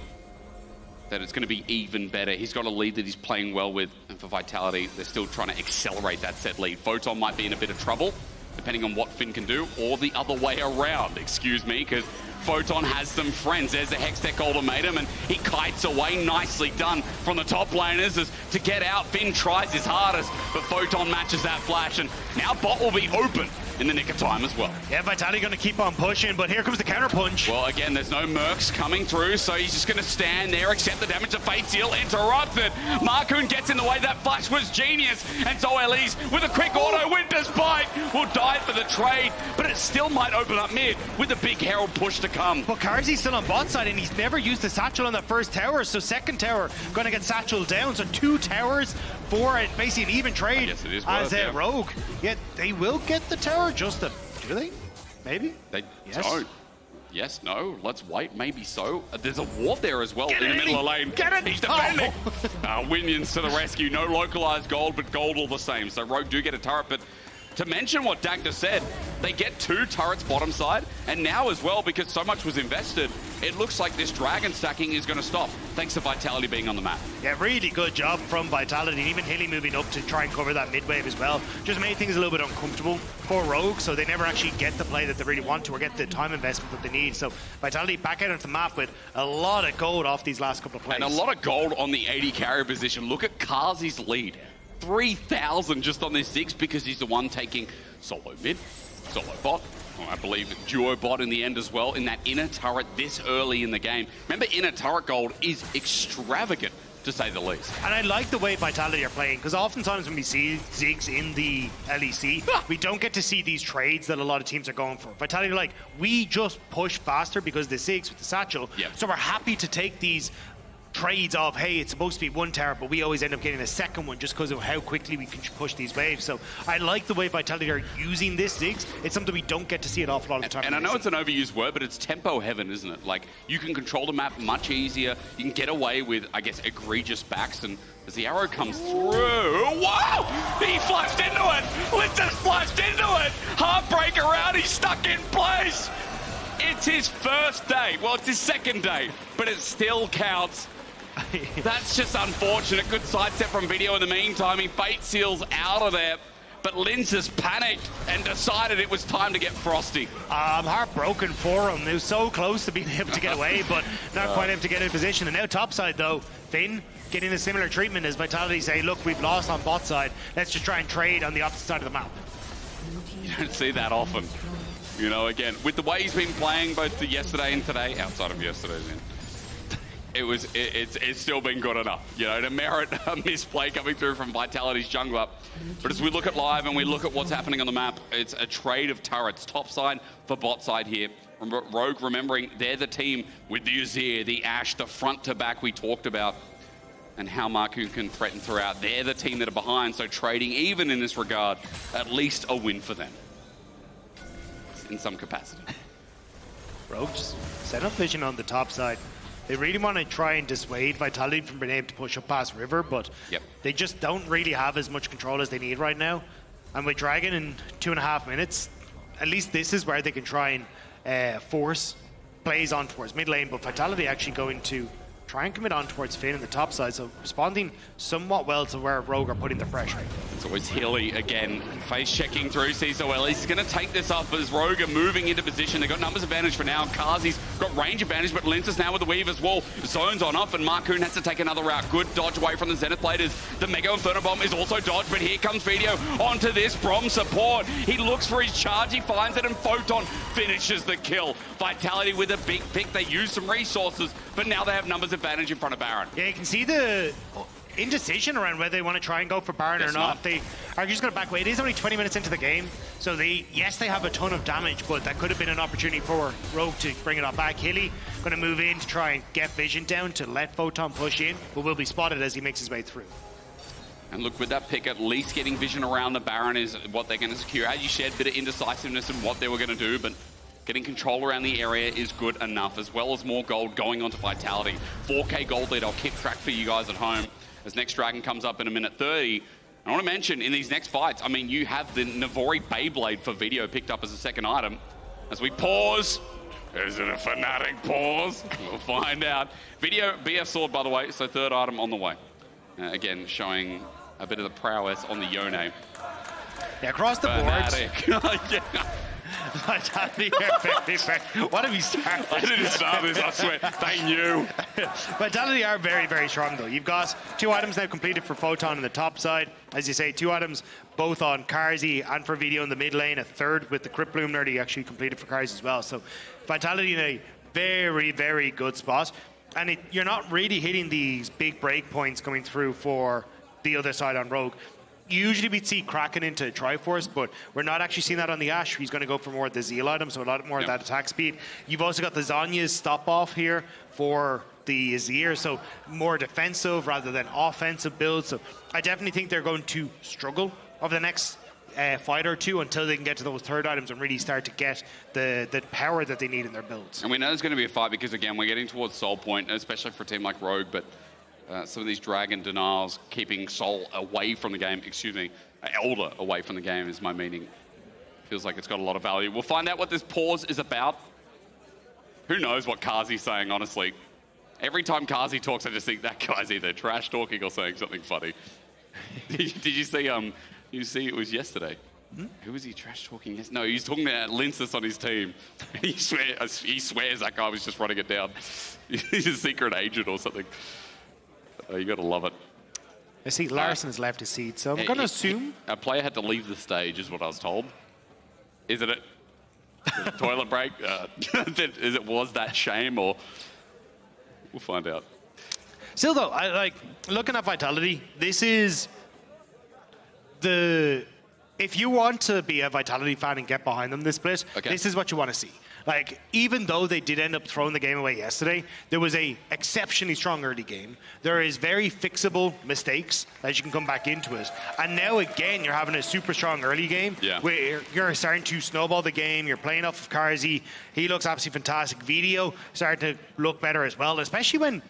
B: that it's going to be even better. He's got a lead that he's playing well with, and for Vitality, they're still trying to accelerate that set lead. Photon might be in a bit of trouble, depending on what Finn can do, or the other way around, excuse me, because Photon has some friends. There's the Hextech ultimatum, and he kites away. Nicely done from the top laners as to get out. Finn tries his hardest, but Photon matches that flash, and now bot will be open in the nick of time as well.
J: Yeah, Vitality going to keep on pushing, but here comes the counter punch.
B: Well, again, there's no mercs coming through, so he's just going to stand there, accept the damage of Fate Seal, interrupted. Markoon gets in the way. That flash was genius, and Zoelys with a quick auto Winter's Bite will die for the trade, but it still might open up mid with a big Herald push to come.
J: But Carzzy's still on bot side, and he's never used the satchel on that first tower, so second tower going to get satchel down, so 2 towers for basically an even trade.
B: Yes, it is
J: as
B: worth,
J: Rogue. Yet they will get the tower, just a... Do they? Maybe?
B: They
J: yes.
B: don't. Yes, no, let's wait, maybe so. There's a ward there as well in the middle of lane.
J: Get it!
B: He's defending! Winions to the rescue. No localized gold, but gold all the same. So Rogue do get a turret, but to mention what Dagda said, they get 2 turrets bottom side, and now as well, because so much was invested, it looks like this dragon stacking is going to stop, thanks to Vitality being on the map.
J: Yeah, really good job from Vitality, and even Hilly moving up to try and cover that mid wave as well. Just made things a little bit uncomfortable for Rogue, so they never actually get the play that they really want to, or get the time investment that they need. So Vitality back out onto the map with a lot of gold off these last couple of plays.
B: And a lot of gold on the AD carrier position. Look at Carzzy's lead. 3,000 just on this Ziggs, because he's the one taking solo mid, solo bot, I believe duo bot in the end as well, in that inner turret this early in the game. Remember, inner turret gold is extravagant, to say the least.
J: And I like the way Vitality are playing, because oftentimes when we see Ziggs in the LEC, we don't get to see these trades that a lot of teams are going for. Vitality are like, we just push faster because the Ziggs with the satchel, so we're happy to take these trades of, hey, it's supposed to be 1 tower, but we always end up getting a second one just because of how quickly we can push these waves. So I like the way Vitality are using this Ziggs. It's something we don't get to see an awful lot of the time.
B: And I know it's an overused word, but it's tempo heaven, isn't it? Like, you can control the map much easier. You can get away with, I guess, egregious backs, and as the arrow comes through, wow! He flashed into it! Lintus flashed into it! Heartbreaker out, he's stuck in place! It's his first day. Well, it's his second day, but it still counts. That's just unfortunate. Good sidestep from Vetheo in the meantime. He Fate Seals out of there, but Lintus panicked and decided it was time to get frosty.
J: I'm heartbroken for him. He was so close to being able to get away, but not quite able to get in position. And now topside though, Finn getting a similar treatment as Vitality say, look, we've lost on bot side. Let's just try and trade on the opposite side of the map.
B: You don't see that often. You know, again, with the way he's been playing both yesterday and today, outside of yesterday's in, it's still been good enough, you know, to merit a misplay coming through from Vitality's jungler. But as we look at live and we look at what's happening on the map, it's a trade of turrets, top side for bot side here. Rogue, remembering they're the team with the Azir, the Ashe, the front to back we talked about, and how Markoon can threaten throughout. They're the team that are behind, so trading, even in this regard, at least a win for them in some capacity.
J: Rogue just set up vision on the top side. They really want to try and dissuade Vitality from being able to push up past River, but they just don't really have as much control as they need right now. And with Dragon in 2.5 minutes, at least this is where they can try and force plays on towards mid lane, but Vitality actually going to try and commit on towards Finn in the top side, so responding somewhat well to where Rogue are putting the pressure.
B: It's always Hilly again, face checking through, sees Zoelys. He's going to take this up as Rogue are moving into position. They've got numbers advantage for now. Carzzy's got range advantage, but Lintus now with the weave as well. Zones on off, and Markoon has to take another route. Good dodge away from the Zenith Bladers. The Mega Inferno Bomb is also dodged, but here comes Vetheo onto this Braum support. He looks for his charge, he finds it, and Photon finishes the kill. Vitality with a big pick. They use some resources, but now they have numbers advantage. disadvantage in front of Baron.
J: Yeah, you can see the indecision around whether they want to try and go for Baron or not. They are just going to back away. It is only 20 minutes into the game, so they have a ton of damage, but that could have been an opportunity for Rogue to bring it all back. Hilly going to move in to try and get vision down to let Photon push in, but will be spotted as he makes his way through.
B: And look, with that pick, at least getting vision around the Baron is what they're going to secure. As you said, a bit of indecisiveness in what they were going to do, but getting control around the area is good enough, as well as more gold going onto Vitality. 4K gold lead, I'll keep track for you guys at home as next Dragon comes up in a minute 30. I want to mention, in these next fights, I mean, you have the Navori Beyblade for Vetheo picked up as a second item. As we pause, is it a Fnatic pause? We'll find out. Vetheo, BF sword, by the way, so third item on the way. Again, showing a bit of the prowess on the Yone.
J: Yeah, across the board. What have you started?
B: I didn't start this, I swear. They knew.
J: Vitality are very, very strong, though. You've got 2 items now completed for Photon on the top side. As you say, 2 items both on Carzzy and for Vetheo in the mid lane. A third with the Crypt Bloom already actually completed for Carzzy as well. So Vitality in a very, very good spot. And you're not really hitting these big break points coming through for the other side on Rogue. Usually we'd see Kraken into Triforce, but we're not actually seeing that on the Ashe. He's going to go for more of the Zeal item, so a lot more of that attack speed. You've also got the Zhonya's stop off here for the Azir, so more defensive rather than offensive build. So I definitely think they're going to struggle over the next fight or two until they can get to those third items and really start to get the power that they need in their builds.
B: And we know there's going to be a fight because, again, we're getting towards Soul Point, especially for a team like Rogue, but some of these Dragon denials keeping Soul away from the game, Elder away from the game is my meaning. Feels like it's got a lot of value. We'll find out what this pause is about. Who knows what Carzzy's saying, honestly. Every time Carzzy talks, I just think that guy's either trash talking or saying something funny. Did you see it was yesterday? Who was he trash talking? No, he was talking to Linsus on his team. He swears that guy was just running it down. He's a secret agent or something. Oh, you got to love it.
J: I see Larssen has left his seat, so I'm going to assume
B: a player had to leave the stage, is what I was told. Isn't it? Toilet break? Was that shame, or we'll find out.
J: Still, though, I like looking at Vitality. This is the. If you want to be a Vitality fan and get behind them this split, this is what you want to see. Like, even though they did end up throwing the game away yesterday, there was a exceptionally strong early game. There is very fixable mistakes that you can come back into it. And now, again, you're having a super strong early game where you're starting to snowball the game. You're playing off of Carzzy. He looks absolutely fantastic. Vetheo starting to look better as well, especially when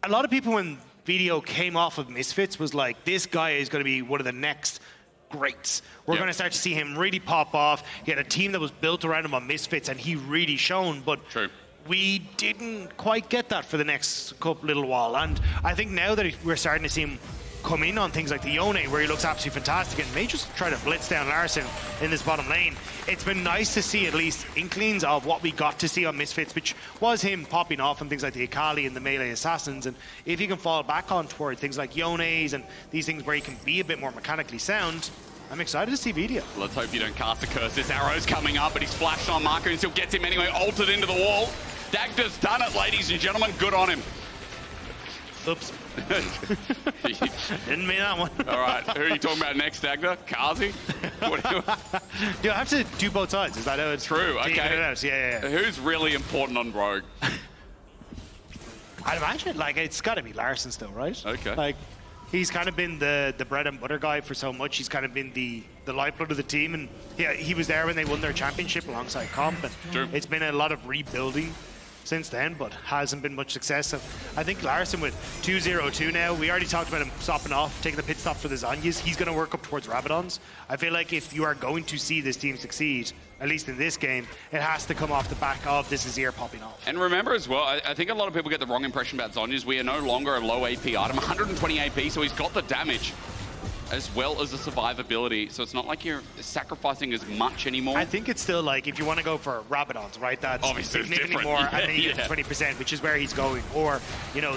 J: a lot of people, when Vetheo came off of Misfits, was like, this guy is going to be one of the next greats. We're going to start to see him really pop off. He had a team that was built around him on Misfits, and he really shone, but we didn't quite get that for the next little while. And I think now that we're starting to see him come in on things like the Yone, where he looks absolutely fantastic, and may just try to blitz down Larssen in this bottom lane. It's been nice to see at least inklings of what we got to see on Misfits, which was him popping off on things like the Akali and the melee assassins. And if he can fall back on toward things like Yones and these things where he can be a bit more mechanically sound, I'm excited to see Vetheo.
B: Let's hope you don't cast a curse. This arrow's coming up, but he's flashed on Markoon, still gets him anyway, altered into the wall. Dagda's done it, ladies and gentlemen. Good on him.
J: Oops. Didn't mean that one.
B: All right, who are you talking about next, Dagda? Carzzy?
J: Do I have to do both sides? Is that how it's
B: true? Okay.
J: Yeah.
B: Who's really important on Rogue?
J: I'd imagine, like, it's got to be Larssen still, right?
B: Okay.
J: Like, he's kind of been the bread and butter guy for so much. He's kind of been the lifeblood of the team, and he was there when they won their championship alongside Comp, and it's been a lot of rebuilding since then, but hasn't been much success. So I think Larssen with 2-0-2 now, we already talked about him stopping off, taking the pit stop for the Zhonyas. He's going to work up towards Rabadons. I feel like if you are going to see this team succeed, at least in this game, it has to come off the back of this Azir popping off.
B: And remember as well, I think a lot of people get the wrong impression about Zhonya's. We are no longer a low AP item, 120 AP, so he's got the damage as well as the survivability, so it's not like you're sacrificing as much anymore.
J: I think it's still like, if you want to go for Rabadons, right, that's
B: obviously
J: significantly more, and then you get 20%, which is where he's going. Or, you know,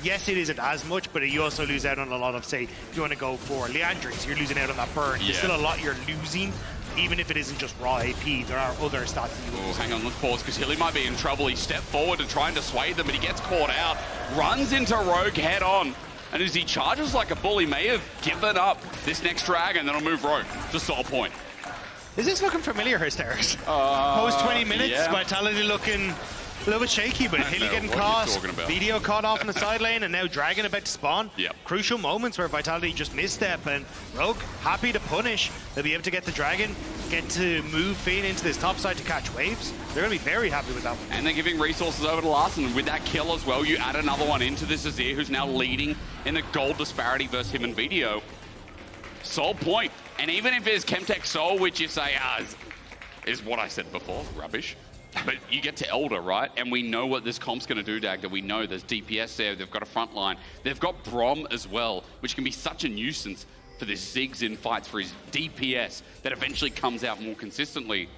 J: yes, it isn't as much, but you also lose out on a lot of, say, if you want to go for Leandrix, you're losing out on that burn. There's still a lot you're losing even if it isn't just raw AP, there are other stats that you
B: hang on, let's pause, because Hilly might be in trouble. He stepped forward to try and dissuade them, but he gets caught out, runs into Rogue head on. And as he charges like a bull, he may have given up this next dragon, then he'll move Rogue. Just saw a point.
J: Is this looking familiar, Hysterics? Post 20 minutes,
B: yeah.
J: Vitality looking a little bit shaky, but Hilly getting caught, Vetheo caught off in the side lane, and now Dragon about to spawn.
B: Yep.
J: Crucial moments where Vitality just misstep, and Rogue happy to punish. They'll be able to get the Dragon, get to move Finn into this top side to catch waves. They're going to be very happy with that one.
B: And they're giving resources over to Larssen, and with that kill as well, you add another one into this Azir, who's now leading in the gold disparity versus him and Vetheo. Soul point. And even if it's Chemtech Soul, which you say is what I said before, rubbish. But you get to Elder, right? And we know what this comp's going to do, Dagda. We know there's DPS there. They've got a front line. They've got Braum as well, which can be such a nuisance for this Ziggs in fights for his DPS that eventually comes out more consistently.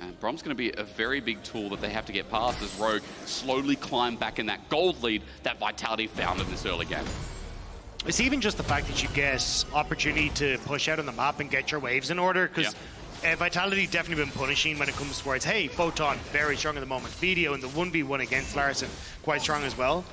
B: And Braum's going to be a very big tool that they have to get past as Rogue slowly climb back in that gold lead that Vitality found in this early game.
J: It's even just the fact that you get opportunity to push out on the map and get your waves in order, because Vitality definitely been punishing when it comes towards, hey, Photon, very strong at the moment. Vetheo in the 1v1 against Larssen, quite strong as well.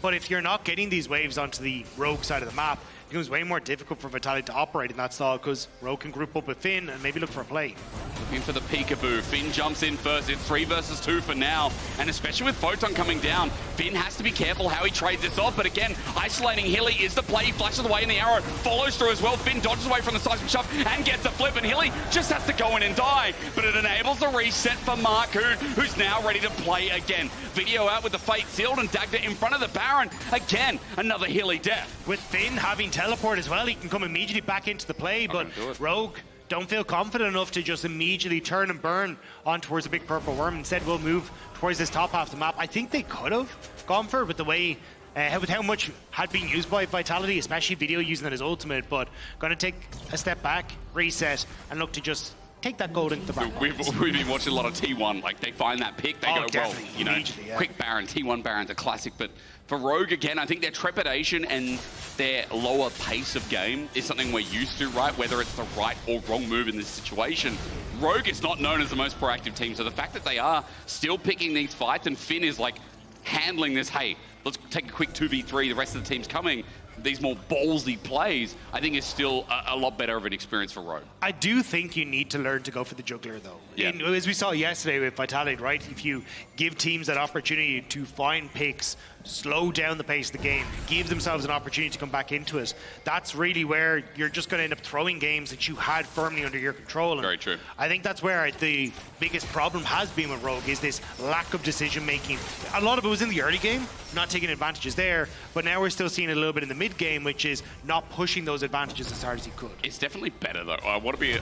J: But if you're not getting these waves onto the Rogue side of the map, it becomes way more difficult for Vitality to operate in that style, because Rogue can group up with Finn and maybe look for a play.
B: Looking for the peekaboo. Finn jumps in first. It's 3 versus 2 for now. And especially with Photon coming down, Finn has to be careful how he trades this off. But again, isolating Hilly is the play. He flashes away in the arrow, follows through as well. Finn dodges away from the seismic shove and gets a flip. And Hilly just has to go in and die. But it enables a reset for Markoon, who's now ready to play again. Vetheo out with the Fate sealed, and Dagda in front of the Baron. Again, another Hilly death.
J: With Finn having teleport as well, he can come immediately back into the play. But Rogue don't feel confident enough to just immediately turn and burn on towards a big purple worm. Instead, we'll move towards this top half of the map. I think they could have gone for it with the way, with how much had been used by Vitality, especially Vetheo using it as ultimate, but going to take a step back, reset, and look to just take that gold into the back.
B: We've been watching a lot of T1. Like, they find that pick, they go, well, you know,
J: yeah.
B: quick Baron, T1 Baron's a classic, but for Rogue, again, I think their trepidation and their lower pace of game is something we're used to, right? Whether it's the right or wrong move in this situation. Rogue is not known as the most proactive team, so the fact that they are still picking these fights and Finn is like handling this, hey, let's take a quick 2v3, the rest of the team's coming, these more ballsy plays, I think is still a lot better of an experience for Rogue.
J: I do think you need to learn to go for the juggler, though.
B: Yeah.
J: As we saw yesterday with Vitality, right? If you give teams that opportunity to find picks, slow down the pace of the game, give themselves an opportunity to come back into it, that's really where you're just going to end up throwing games that you had firmly under your control. And
B: very true.
J: I think that's where the biggest problem has been with Rogue, is this lack of decision making. A lot of it was in the early game, not taking advantages there, but now we're still seeing it a little bit in the mid game, which is not pushing those advantages as hard as he could.
B: It's definitely better, though. I want to be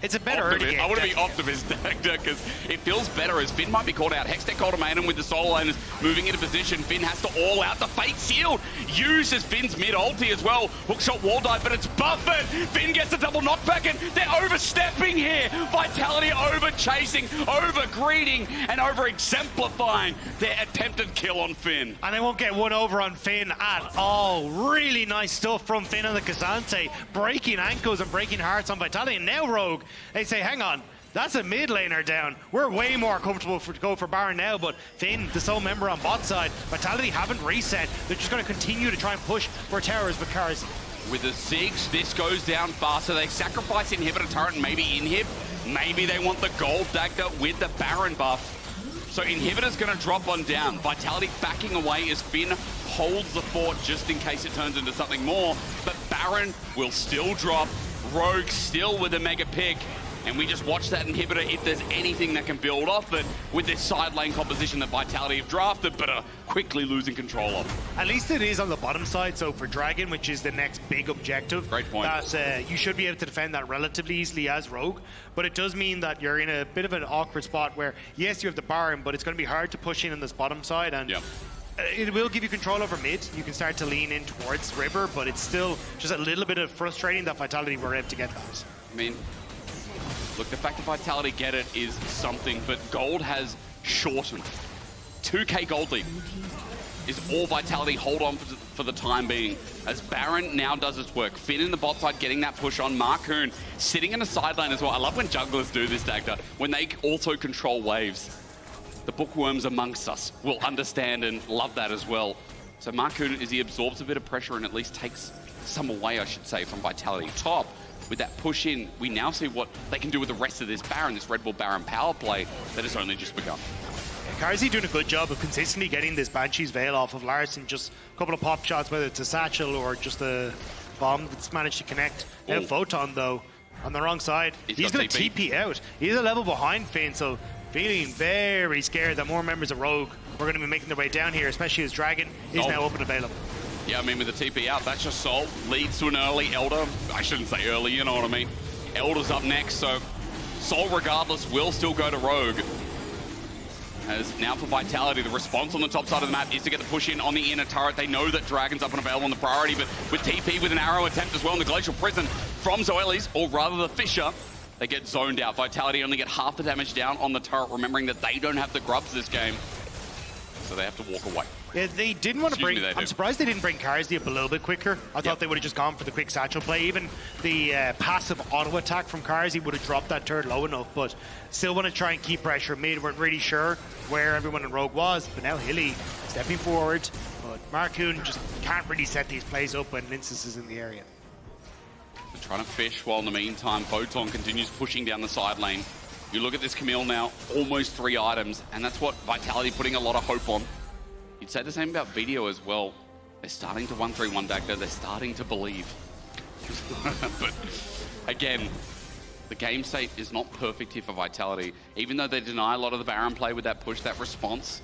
J: it's a better early game.
B: I want to be optimist, because it feels better as Finn might be called out. Hextech ultimatum with the solo laners moving into position. Finn has to all out. The Fate Sealed uses Finn's mid ulti as well. Hookshot wall dive, but it's buffered. Finn gets a double knockback, and they're overstepping here. Vitality over chasing, over greeting, and over exemplifying their attempted kill on Finn.
J: And they won't get one over on Finn at all. Really nice stuff from Finn on the Kazante, breaking ankles and breaking hearts on Vitality. And now Rogue, they say, hang on, that's a mid laner down. We're way more comfortable to go for Baron now, but Finn, the sole member on bot side, Vitality haven't reset. They're just going to continue to try and push for towers with Carzzy.
B: With the Ziggs, this goes down faster. They sacrifice inhibitor turret and maybe inhib. Maybe they want the gold Dagda with the Baron buff. So inhibitor's going to drop on down. Vitality backing away as Finn holds the fort just in case it turns into something more. But Baron will still drop. Rogue still with a mega pick. And we just watch that inhibitor if there's anything that can build off it with this side lane composition that Vitality have drafted, but are quickly losing control of.
J: At least it is on the bottom side, so for Dragon, which is the next big objective,
B: great point.
J: That you should be able to defend that relatively easily as Rogue, but it does mean that you're in a bit of an awkward spot where, yes, you have the Baron, but it's going to be hard to push in on this bottom side, and it will give you control over mid. You can start to lean in towards River, but it's still just a little bit of frustrating that Vitality were able to get that.
B: I mean, look, the fact that Vitality get it is something, but gold has shortened. 2k gold lead. is all Vitality hold on for the time being, as Baron now does its work. Finn in the bot side getting that push on. Markoon sitting in a side lane as well. I love when jugglers do this, Dagda, when they also control waves. The bookworms amongst us will understand and love that as well. So Markoon, as he absorbs a bit of pressure and at least takes some away, I should say, from Vitality top, with that push in, we now see what they can do with the rest of this Baron, this Red Bull Baron power play that has only just begun.
J: Carzzy doing a good job of consistently getting this Banshee's Veil off of Larssen. Just a couple of pop shots, whether it's a satchel or just a bomb that's managed to connect. Now Photon, though, on the wrong side. He's going to TP out. He's a level behind Finn, so feeling very scared that more members of Rogue were going to be making their way down here, especially as Dragon is now up and available.
B: Yeah, I mean, with the TP out, that's just Soul. Leads to an early Elder. I shouldn't say early, you know what I mean. Elder's up next, so Soul, regardless, will still go to Rogue. As now for Vitality, the response on the top side of the map is to get the push in on the inner turret. They know that Dragon's up and available on the priority, but with TP with an arrow attempt as well in the Glacial Prison from Zoelys, or rather the Fisher, they get zoned out. Vitality only get half the damage down on the turret, remembering that they don't have the grubs this game. So they have to walk away.
J: Yeah, they didn't want to bring... I'm surprised they didn't bring Carzzy up a little bit quicker. I thought they would have just gone for the quick satchel play. Even the passive auto attack from Carzzy would have dropped that turret low enough, but still want to try and keep pressure mid. Weren't really sure where everyone in Rogue was, but now Hilly stepping forward. But Markoon just can't really set these plays up when Linces is in the area.
B: They're trying to fish, while in the meantime, Photon continues pushing down the side lane. You look at this Camille now, almost 3 items, and that's what Vitality putting a lot of hope on. You'd say the same about Vetheo as well. They're starting to 1-3-1 Dagda. They're starting to believe. But again, the game state is not perfect here for Vitality. Even though they deny a lot of the Baron play with that push, that response,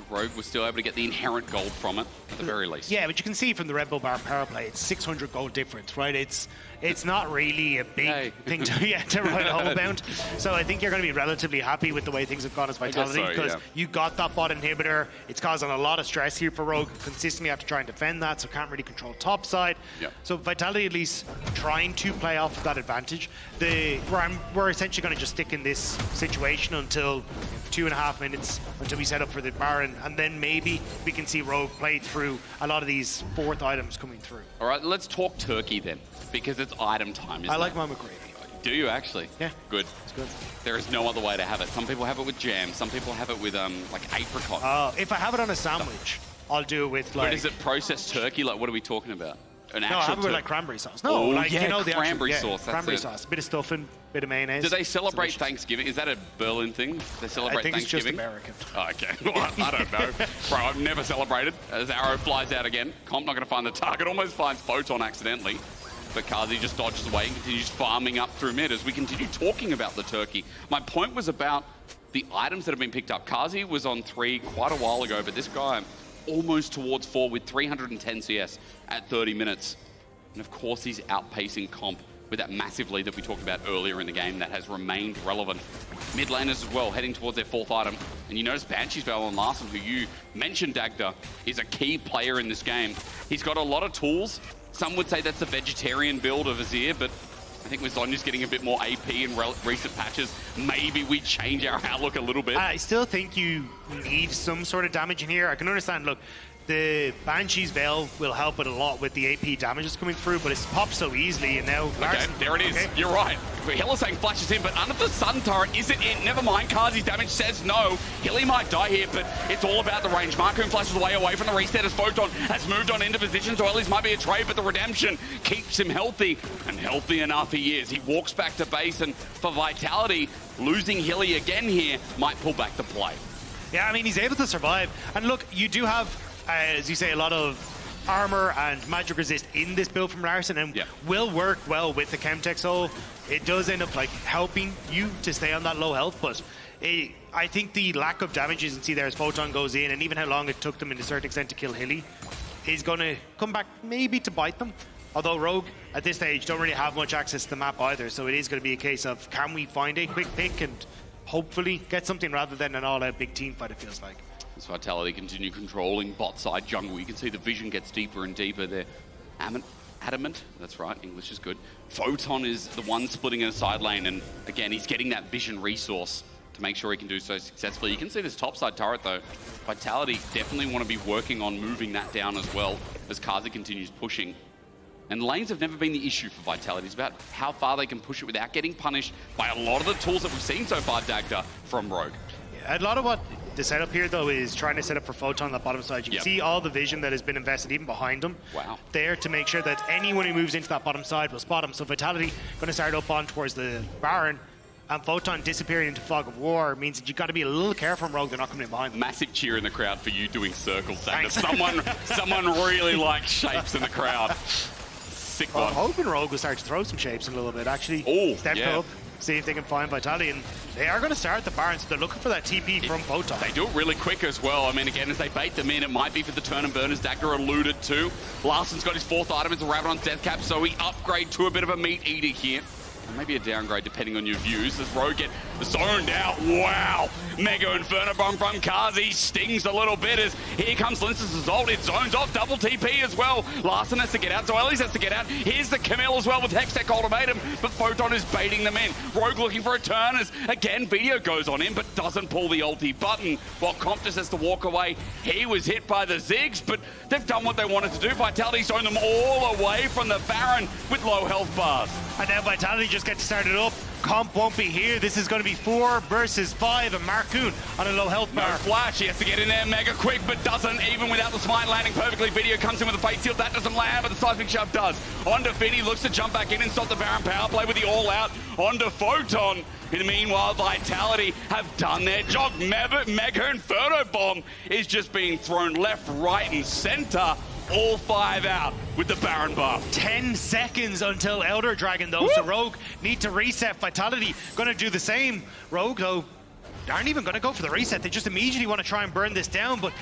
B: Rogue was still able to get the inherent gold from it, at the very least.
J: Yeah, but you can see from the Red Bull Baron power play, it's 600 gold difference, right? It's not really a big thing to write home about. So I think you're going to be relatively happy with the way things have gone as Vitality, because you got that bot inhibitor. It's causing a lot of stress here for Rogue. Consistently have to try and defend that, so can't really control top side. So Vitality at least trying to play off of that advantage. We're essentially going to just stick in this situation until 2.5 minutes until we set up for the Baron, and then maybe we can see Rogue play through a lot of these 4th items coming through.
B: All right, let's talk turkey then, because it's item time, isn't
J: I like
B: it?
J: my McGravy.
B: Do you actually?
J: Yeah.
B: Good.
J: It's good.
B: There is no other way to have it. Some people have it with jam. Some people have it with like apricot.
J: Oh, if I have it on a sandwich, I'll do it with like...
B: But is it processed turkey? Like, what are we talking about?
J: No, I have it with like cranberry sauce. No, like,
B: yeah,
J: you know, the
B: cranberry
J: actual,
B: sauce.
J: Cranberry sauce, a bit of stuffing, bit of mayonnaise.
B: Do they celebrate Thanksgiving? Is that a Berlin thing? They celebrate
J: I think
B: Thanksgiving?
J: it's just American.
B: Oh, okay. Well, I don't know. Bro, I've never celebrated. As Arrow flies out again. Comp not going to find the target. Almost finds Photon accidentally. But Carzzy just dodges away and continues farming up through mid as we continue talking about the turkey. My point was about the items that have been picked up. Carzzy was on 3 quite a while ago, but this guy almost towards 4 with 310 CS at 30 minutes. And of course, he's outpacing Comp with that massive lead that we talked about earlier in the game that has remained relevant. Mid laners as well, heading towards their 4th item. And you notice Banshee's Veil on Larssen, who you mentioned, Dagda, is a key player in this game. He's got a lot of tools. Some would say that's the vegetarian build of Azir, but I think with Zonya's getting a bit more AP in recent patches, maybe we change our outlook a little bit.
J: I still think you need some sort of damage in here. I can understand, look, the Banshee's Veil will help it a lot with the AP damages coming through, but it's popped so easily, and now Larssen...
B: Okay, there it is. You're right. Hylissang flashes in, but under the sun turret isn't in. Never mind, Carzzy's damage says no. Hilly might die here, but it's all about the range. Markoon flashes away from the reset as Photon has moved on into position. Zoelys might be a trade, but the redemption keeps him healthy, and healthy enough he is. He walks back to base, and for Vitality, losing Hilly again here might pull back the play.
J: Yeah, I mean, he's able to survive. And look, you do have, as you say, a lot of armor and magic resist in this build from Larssen, and will work well with the Chemtech Soul. It does end up like helping you to stay on that low health, but I think the lack of damage you can see there as Photon goes in, and even how long it took them in a certain extent to kill Hilly, is going to come back maybe to bite them. Although Rogue, at this stage, don't really have much access to the map either, so it is going to be a case of, can we find a quick pick and hopefully get something rather than an all-out big team fight, it feels like.
B: As Vitality continue controlling bot side jungle, you can see the vision gets deeper and deeper there. Adamant, that's right, English is good. Photon is the one splitting in a side lane, and again, he's getting that vision resource to make sure he can do so successfully. You can see this topside turret, though. Vitality definitely want to be working on moving that down as well as Carzzy continues pushing. And lanes have never been the issue for Vitality. It's about how far they can push it without getting punished by a lot of the tools that we've seen so far, Dagda, from Rogue.
J: Yeah, a lot of what the setup here, though, is trying to set up for Photon on the bottom side. You can see all the vision that has been invested even behind him.
B: Wow.
J: There to make sure that anyone who moves into that bottom side will spot him. So Vitality going to start up on towards the Baron. And Photon disappearing into Fog of War means that you've got to be a little careful from Rogue. They're not coming in behind them.
B: Massive cheer in the crowd for you doing circles, Dagda. Someone really likes shapes in the crowd. Sick one.
J: I'm hoping Rogue will start to throw some shapes in a little bit, actually.
B: Oh,
J: Step up, see if they can find Vitality. And they are going to start the Baron, so they're looking for that TP from Photon.
B: They do it really quick as well. I mean, again, as they bait them in, it might be for the turn and burn, as Dagda alluded to. Larsen's got his 4th item. It's a Rabadon's death cap, so he upgrade to a bit of a meat eater here. Or maybe a downgrade, depending on your views. As Rogue get zoned out. Wow! Mega Inferno Bomb from Carzzy stings a little bit as here comes Lince's ult. It zones off, double TP as well. Larssen has to get out, Zoelys has to get out. Here's the Camille as well with Hextech Ultimatum, but Photon is baiting them in. Rogue looking for a turn as, again, Vetheo goes on in, but doesn't pull the ulti button, while Comp just has to walk away. He was hit by the Ziggs, but they've done what they wanted to do. Vitality zoned them all away from the Baron with low health bars.
J: And now Vitality just gets started up. Comp won't be here. This is going to be 4 versus 5, and Markoon on a low health bar.
B: No flash. He has to get in there mega quick, but doesn't, even without the smite landing perfectly. Vetheo comes in with a fate seal. That doesn't land, but the seismic shove does. Onto Finn, he looks to jump back in and stop the Baron power play with the all-out. Onto Photon. In the meanwhile, Vitality have done their job. Mega Inferno Bomb is just being thrown left, right, and center. All 5 out with the Baron buff.
J: 10 seconds until Elder Dragon, though, so Rogue need to reset. Vitality going to do the same. Rogue, though, aren't even going to go for the reset. They just immediately want to try and burn this down, but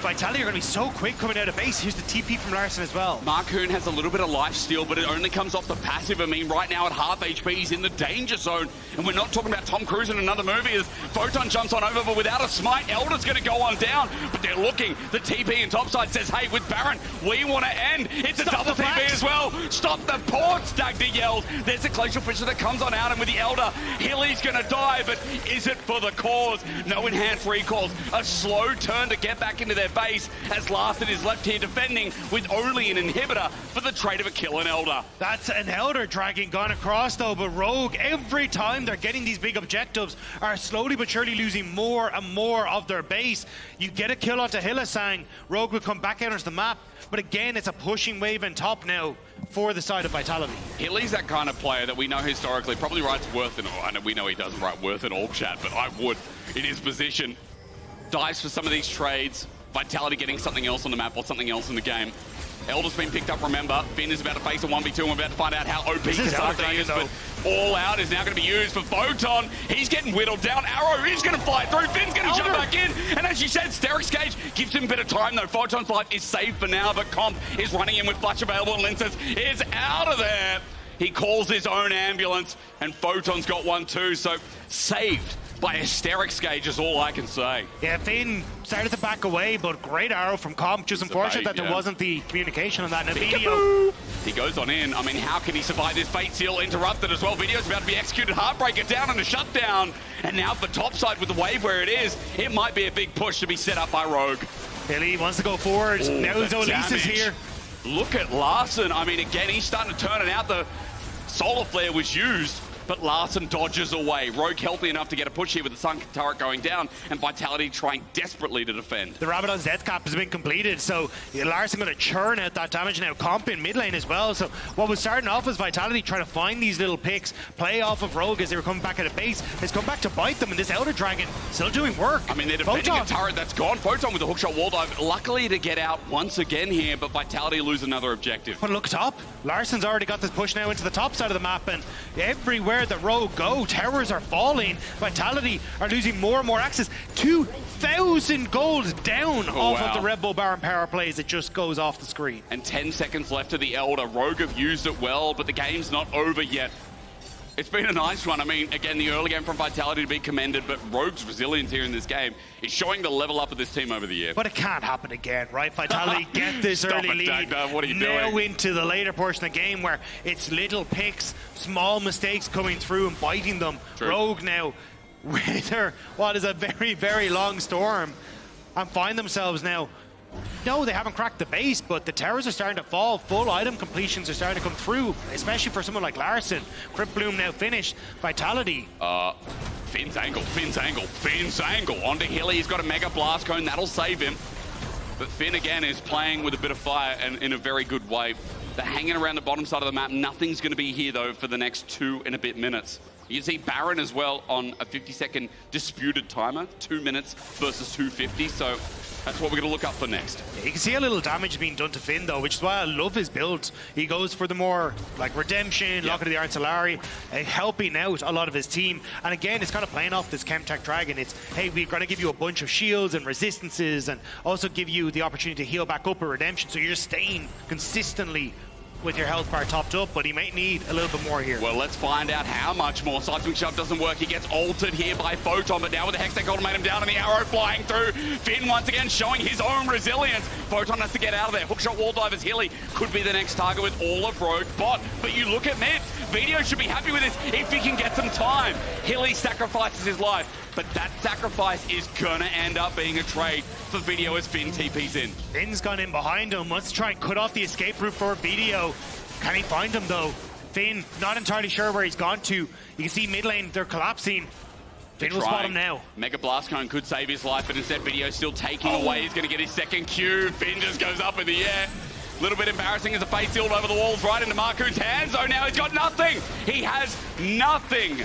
J: Vitality are going to be so quick coming out of base. Here's the TP from Larssen as well.
B: Markoon has a little bit of life steal, but it only comes off the passive. I mean, right now at half HP, he's in the danger zone, and we're not talking about Tom Cruise in another movie as Photon jumps on over, but without a smite, Elder's going to go on down, but they're looking. The TP in topside says, hey, with Baron, we want to end. It's a double TP as well. Stop the ports, Dagda yells. There's a Glacial Fissure that comes on out, and with the Elder, Hilly's going to die, but is it for the cause? No enhanced recalls. A slow turn to get back into their base as Larssen is left here defending with only an inhibitor for the trade of a kill and Elder.
J: That's an Elder Dragon gone across, though, but Rogue, every time they're getting these big objectives, are slowly but surely losing more and more of their base. You get a kill onto Hylissang, Rogue will come back out onto the map, but again, it's a pushing wave in top now for the side of Vitality.
B: Hilly's that kind of player that we know historically probably writes worth an all. I know we know he doesn't write worth an all chat, but I would in his position. Dives for some of these trades. Vitality getting something else on the map or something else in the game. Elder's been picked up, remember. Finn is about to face a 1v2 and we're about to find out how OP Carzzy is, but all out is now going to be used for Photon. He's getting whittled down. Arrow is going to fly through. Finn's going to jump back in. And as you said, Hysterics Cage gives him a bit of time though. Photon's life is saved for now, but Comp is running in with Flash available and Linces is out of there. He calls his own ambulance and Photon's got one too, so saved by Hysterics Cage is all I can say.
J: Yeah, Finn started to back away, but great arrow from Comp. Just unfortunate that there wasn't the communication on that in the video.
B: He goes on in. I mean, how can he survive this fate seal interrupted as well? Vetheo's about to be executed. Heartbreaker down on a shutdown. And now for topside with the wave where it is, it might be a big push to be set up by Rogue.
J: Hilly wants to go forward. Now Zoelys is here.
B: Look at Larssen. I mean, again, he's starting to turn it out. The Solar Flare was used, but Larssen dodges away. Rogue healthy enough to get a push here with the Sun turret going down, and Vitality trying desperately to defend.
J: The Rabadon's death cap has been completed, so Larssen going to churn out that damage now. Comp in mid lane as well, so what was starting off as Vitality trying to find these little picks, play off of Rogue as they were coming back at a base, has come back to bite them, and this Elder Dragon still doing work.
B: I mean, they're defending a turret that's gone. Photon with the hookshot wall dive, luckily to get out once again here, but Vitality lose another objective.
J: But look top, Larssen's already got this push now into the top side of the map, and everywhere that Rogue go, towers are falling. Vitality are losing more and more access. 2,000 gold down off of the Red Bull Baron power plays. It just goes off the screen.
B: And 10 seconds left to the Elder. Rogue have used it well, but the game's not over yet. It's been a nice one. I mean, again, the early game from Vitality to be commended, but Rogue's resilience here in this game is showing the level up of this team over the year.
J: But it can't happen again, right? Vitality get this early lead.
B: Dagda, what are you
J: now
B: doing?
J: Into the later portion of the game where it's little picks, small mistakes coming through and biting them.
B: True.
J: Rogue now wither what is a very, very long storm and find themselves now. No, they haven't cracked the base, but the towers are starting to fall. Full item completions are starting to come through, especially for someone like Larssen. Crypt Bloom now finished. Vitality.
B: Finn's angle. Onto Hilly, he's got a Mega Blast Cone, that'll save him. But Finn again is playing with a bit of fire and in a very good way. They're hanging around the bottom side of the map. Nothing's going to be here though for the next 2 and a bit minutes. You can see Baron as well on a 50-second disputed timer, 2 minutes versus 250. So that's what we're going to look up for next.
J: Yeah, you can see a little damage being done to Finn though, which is why I love his build. He goes for the more like redemption, Locket of the Artillery, helping out a lot of his team. And again, it's kind of playing off this Chemtech Dragon. It's, hey, we're going to give you a bunch of shields and resistances and also give you the opportunity to heal back up a redemption. So you're just staying consistently with your health bar topped up, but he might need a little bit more here.
B: Well, let's find out how much more. Seismic Shove doesn't work. He gets altered here by Photon, but now with the Hextech ultimate down and the arrow flying through. Finn once again showing his own resilience. Photon has to get out of there. Hookshot wall divers. Hilly could be the next target with all of Rogue bot, but you look at mid. Vetheo should be happy with this if he can get some time. Hilly sacrifices his life, but that sacrifice is gonna end up being a trade for Vetheo as Finn TP's in.
J: Finn's gone in behind him. Let's try and cut off the escape route for Vetheo. Can he find him though? Finn, not entirely sure where he's gone to. You can see mid lane, they're collapsing. Finn will spot him now.
B: Mega Blast Cone could save his life, but instead Vetheo's still taking away. He's gonna get his second Q. Finn just goes up in the air. A little bit embarrassing as the face sealed over the walls right into Markoon's hands. Oh, now he's got nothing. He has nothing.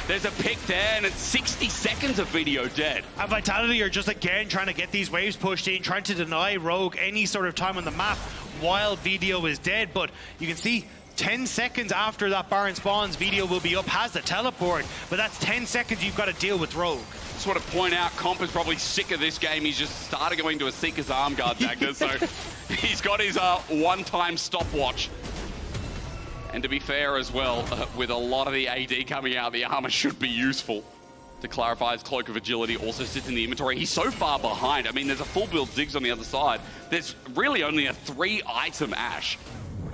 B: There's a pick there, and it's 60 seconds of Vetheo dead.
J: And Vitality are just again trying to get these waves pushed in, trying to deny Rogue any sort of time on the map while Vetheo is dead. But you can see 10 seconds after that Baron spawns, Vetheo will be up, has the teleport, but that's 10 seconds you've got to deal with Rogue.
B: Just want to point out, Comp is probably sick of this game. He's just started going to a Seeker's Arm Guard, Dagda, so he's got his one-time stopwatch. And to be fair as well, with a lot of the AD coming out, the armor should be useful. To clarify, his Cloak of Agility also sits in the inventory. He's so far behind. I mean, there's a full build Ziggs on the other side. There's really only a 3-item Ashe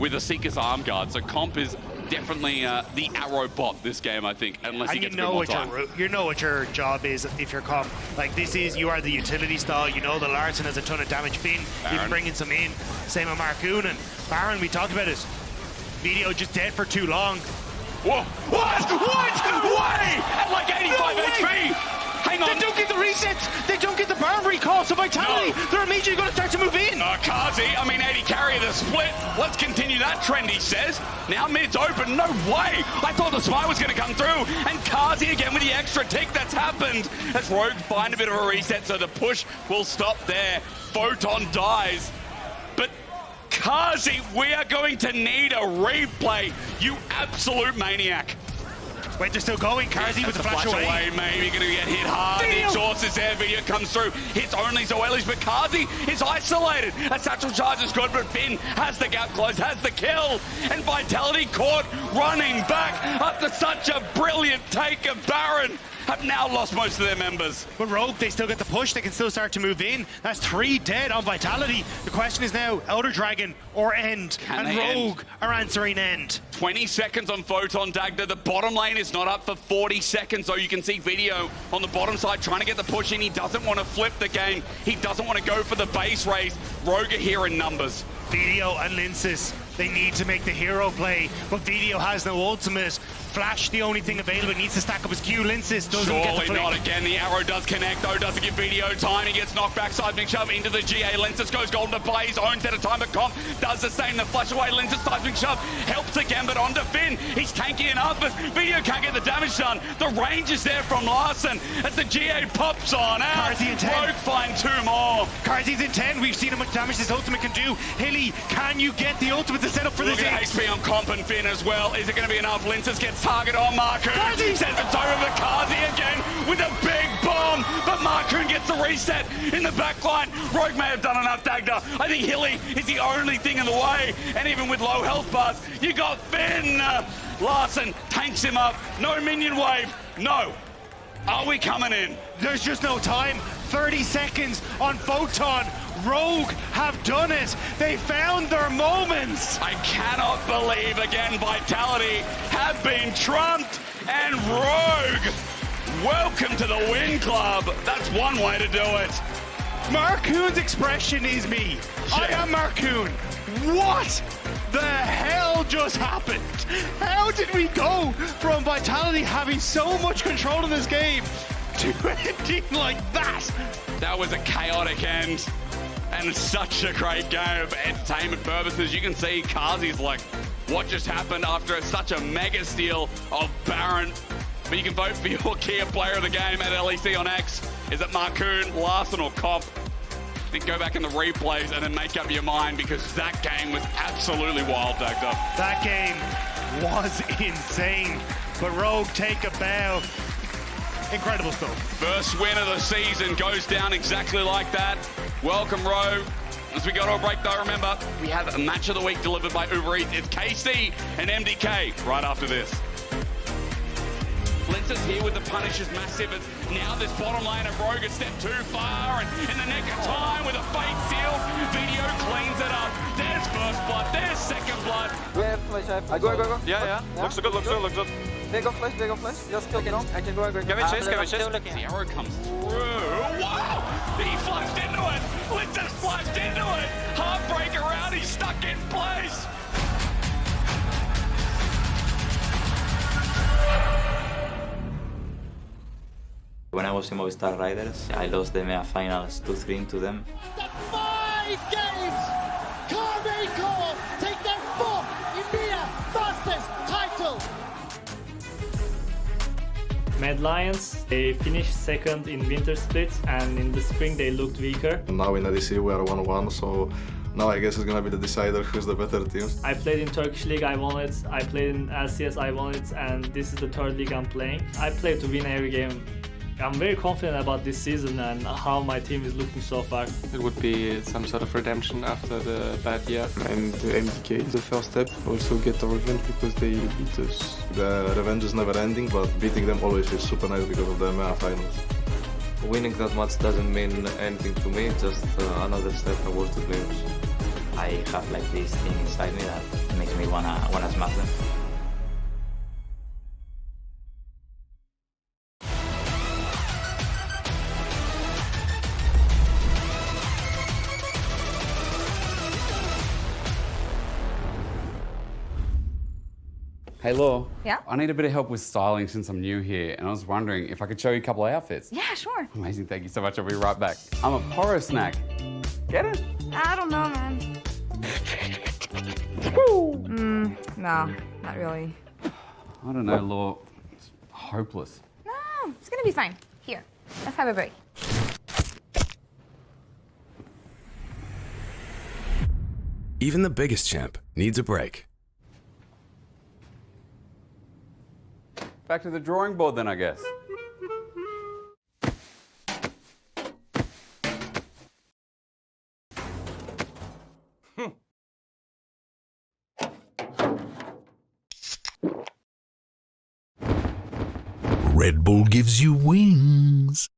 B: with a Seeker's Arm Guard. So Comp is definitely the arrow bot this game, I think, unless he gets a bit more time.
J: You know what your job is if you're Comp. Like, this is, you are the utility style. You know the Larssen has a ton of damage. Finn, you can bring in some in. Same with Markoon and Baron, we talked about it. Vetheo just dead for too long.
B: Whoa! What? Wait! At like 85 HP! Hang on!
J: They don't get the resets! They don't get the Braum recall, so Vitality, they're immediately going to start to move in!
B: Carzzy, I mean, AD carry the split. Let's continue that trend, he says. Now mid's open, no way! I thought the spy was going to come through, and Carzzy again with the extra tick that's happened. As Rogue find a bit of a reset, so the push will stop there. Photon dies. But Carzzy, we are going to need a replay, you absolute maniac.
J: Wait, they're still going. Carzzy with the flash away.
B: Maybe going to get hit hard. The exhaust is there. Vetheo comes through. Hits only Zoelys, but Carzzy is isolated. A satchel charge is good, but Finn has the gap closed, has the kill. And Vitality caught running back after such a brilliant take of Baron. Have now lost most of their members.
J: But Rogue, they still get the push. They can still start to move in. That's 3 dead on Vitality. The question is now, Elder Dragon or End? And Rogue are answering End.
B: 20 seconds on Photon, Dagda. The bottom lane is not up for 40 seconds, so you can see Vetheo on the bottom side trying to get the push in. He doesn't want to flip the game. He doesn't want to go for the base race. Rogue are here in numbers.
J: Vetheo and Linces, they need to make the hero play, but Vetheo has no ultimate. Flash, the only thing available, needs to stack up his Q. Linces doesn't get the flick.
B: Not again. The arrow does connect, though. Doesn't give Vetheo time. He gets knocked back. Seismic Shove into the GA. Linces goes golden to play his own set of time, but Comp does the same. The flash away. Linces, Seismic Shove helps again, but onto Finn. He's tanky enough, but Vetheo can't get the damage done. The range is there from Larssen as the GA pops on out.
J: Carzzy in 10.
B: Rogue find 2 more.
J: Carzzy's in 10. We've seen how much damage this ultimate can do. Hilly, can you get the ultimate to set up for the Ziggs?
B: HP on Comp and Finn as well. Is it going to be enough? Linces gets target on Markoon. Carzzy sends it over to Carzzy again with a big bomb, but Markoon gets the reset in the back line. Rogue may have done enough, Dagda. I think Hilly is the only thing in the way, and even with low health bars, you got Finn. Larssen tanks him up. No minion wave. No. Are we coming in?
J: There's just no time. 30 seconds on Photon. Rogue have done it. They found their moments.
B: I cannot believe again Vitality have been trumped, and Rogue Welcome to the win club. That's one way to do it.
J: Markoon's expression is me. I am Markoon. What the hell just happened? How did we go from Vitality having so much control in this game to ending like that?
B: That was a chaotic end and such a great game for entertainment purposes. You can see Carzzy's like, what just happened after such a mega steal of Baron? But you can vote for your key player of the game at LEC on X. Is it Markoon, Larssen or Cop? Then go back in the replays and then make up your mind, because that game was absolutely wild, Dagda.
J: That game was insane. But Rogue, take a bow. Incredible stuff.
B: First win of the season goes down exactly like that. Welcome, Rogue. As we go to a break, though, remember, we have a match of the week delivered by Uber Eats. It's KC and MDK right after this. Linsa's here with the punishes massive. It's now this bottom lane of Rogue a step too far, and in the nick of time with a fate seal, Vetheo cleans it up. There's first blood, there's second blood.
K: We have flash, I go.
A: Yeah. Looks good.
K: Viego flash. Just kill it. I can go.
A: Give me chase.
B: Zero comes through. Wow! He flushed into it. Linsa's flushed into it. Heartbreaker out, he's stuck in place.
L: When I was in Movistar Riders, I lost the MEA finals 2-3 to them.
M: The 5 games! Carmichael take their 4th EMEA fastest title!
N: Mad Lions, they finished second in Winter Split, and in the spring they looked weaker.
O: Now in ADC we are 1-1, so now I guess it's gonna be the decider who's the better team.
N: I played in Turkish League, I won it. I played in LCS, I won it, and this is the 3rd league I'm playing. I play to win every game. I'm very confident about this season and how my team is looking so far.
P: It would be some sort of redemption after the bad year.
O: And MDK is the first step. Also get a revenge because they beat us. The revenge is never ending, but beating them always is super nice because of the MEA finals.
L: Winning that much doesn't mean anything to me, just another step towards the playoffs. I have like this thing inside me that makes me wanna smash them.
Q: Hey Laure,
E: yeah?
Q: I need a bit of help with styling since I'm new here, and I was wondering if I could show you a couple of outfits.
E: Yeah, sure.
Q: Amazing, thank you so much, I'll be right back. I'm a poro snack. Get it?
E: I don't know, man. No, not really.
Q: I don't know, Laure. It's hopeless.
E: No, it's gonna be fine. Here, let's have a break.
R: Even the biggest champ needs a break.
Q: Back to the drawing board then, I guess.
R: Red Bull gives you wings.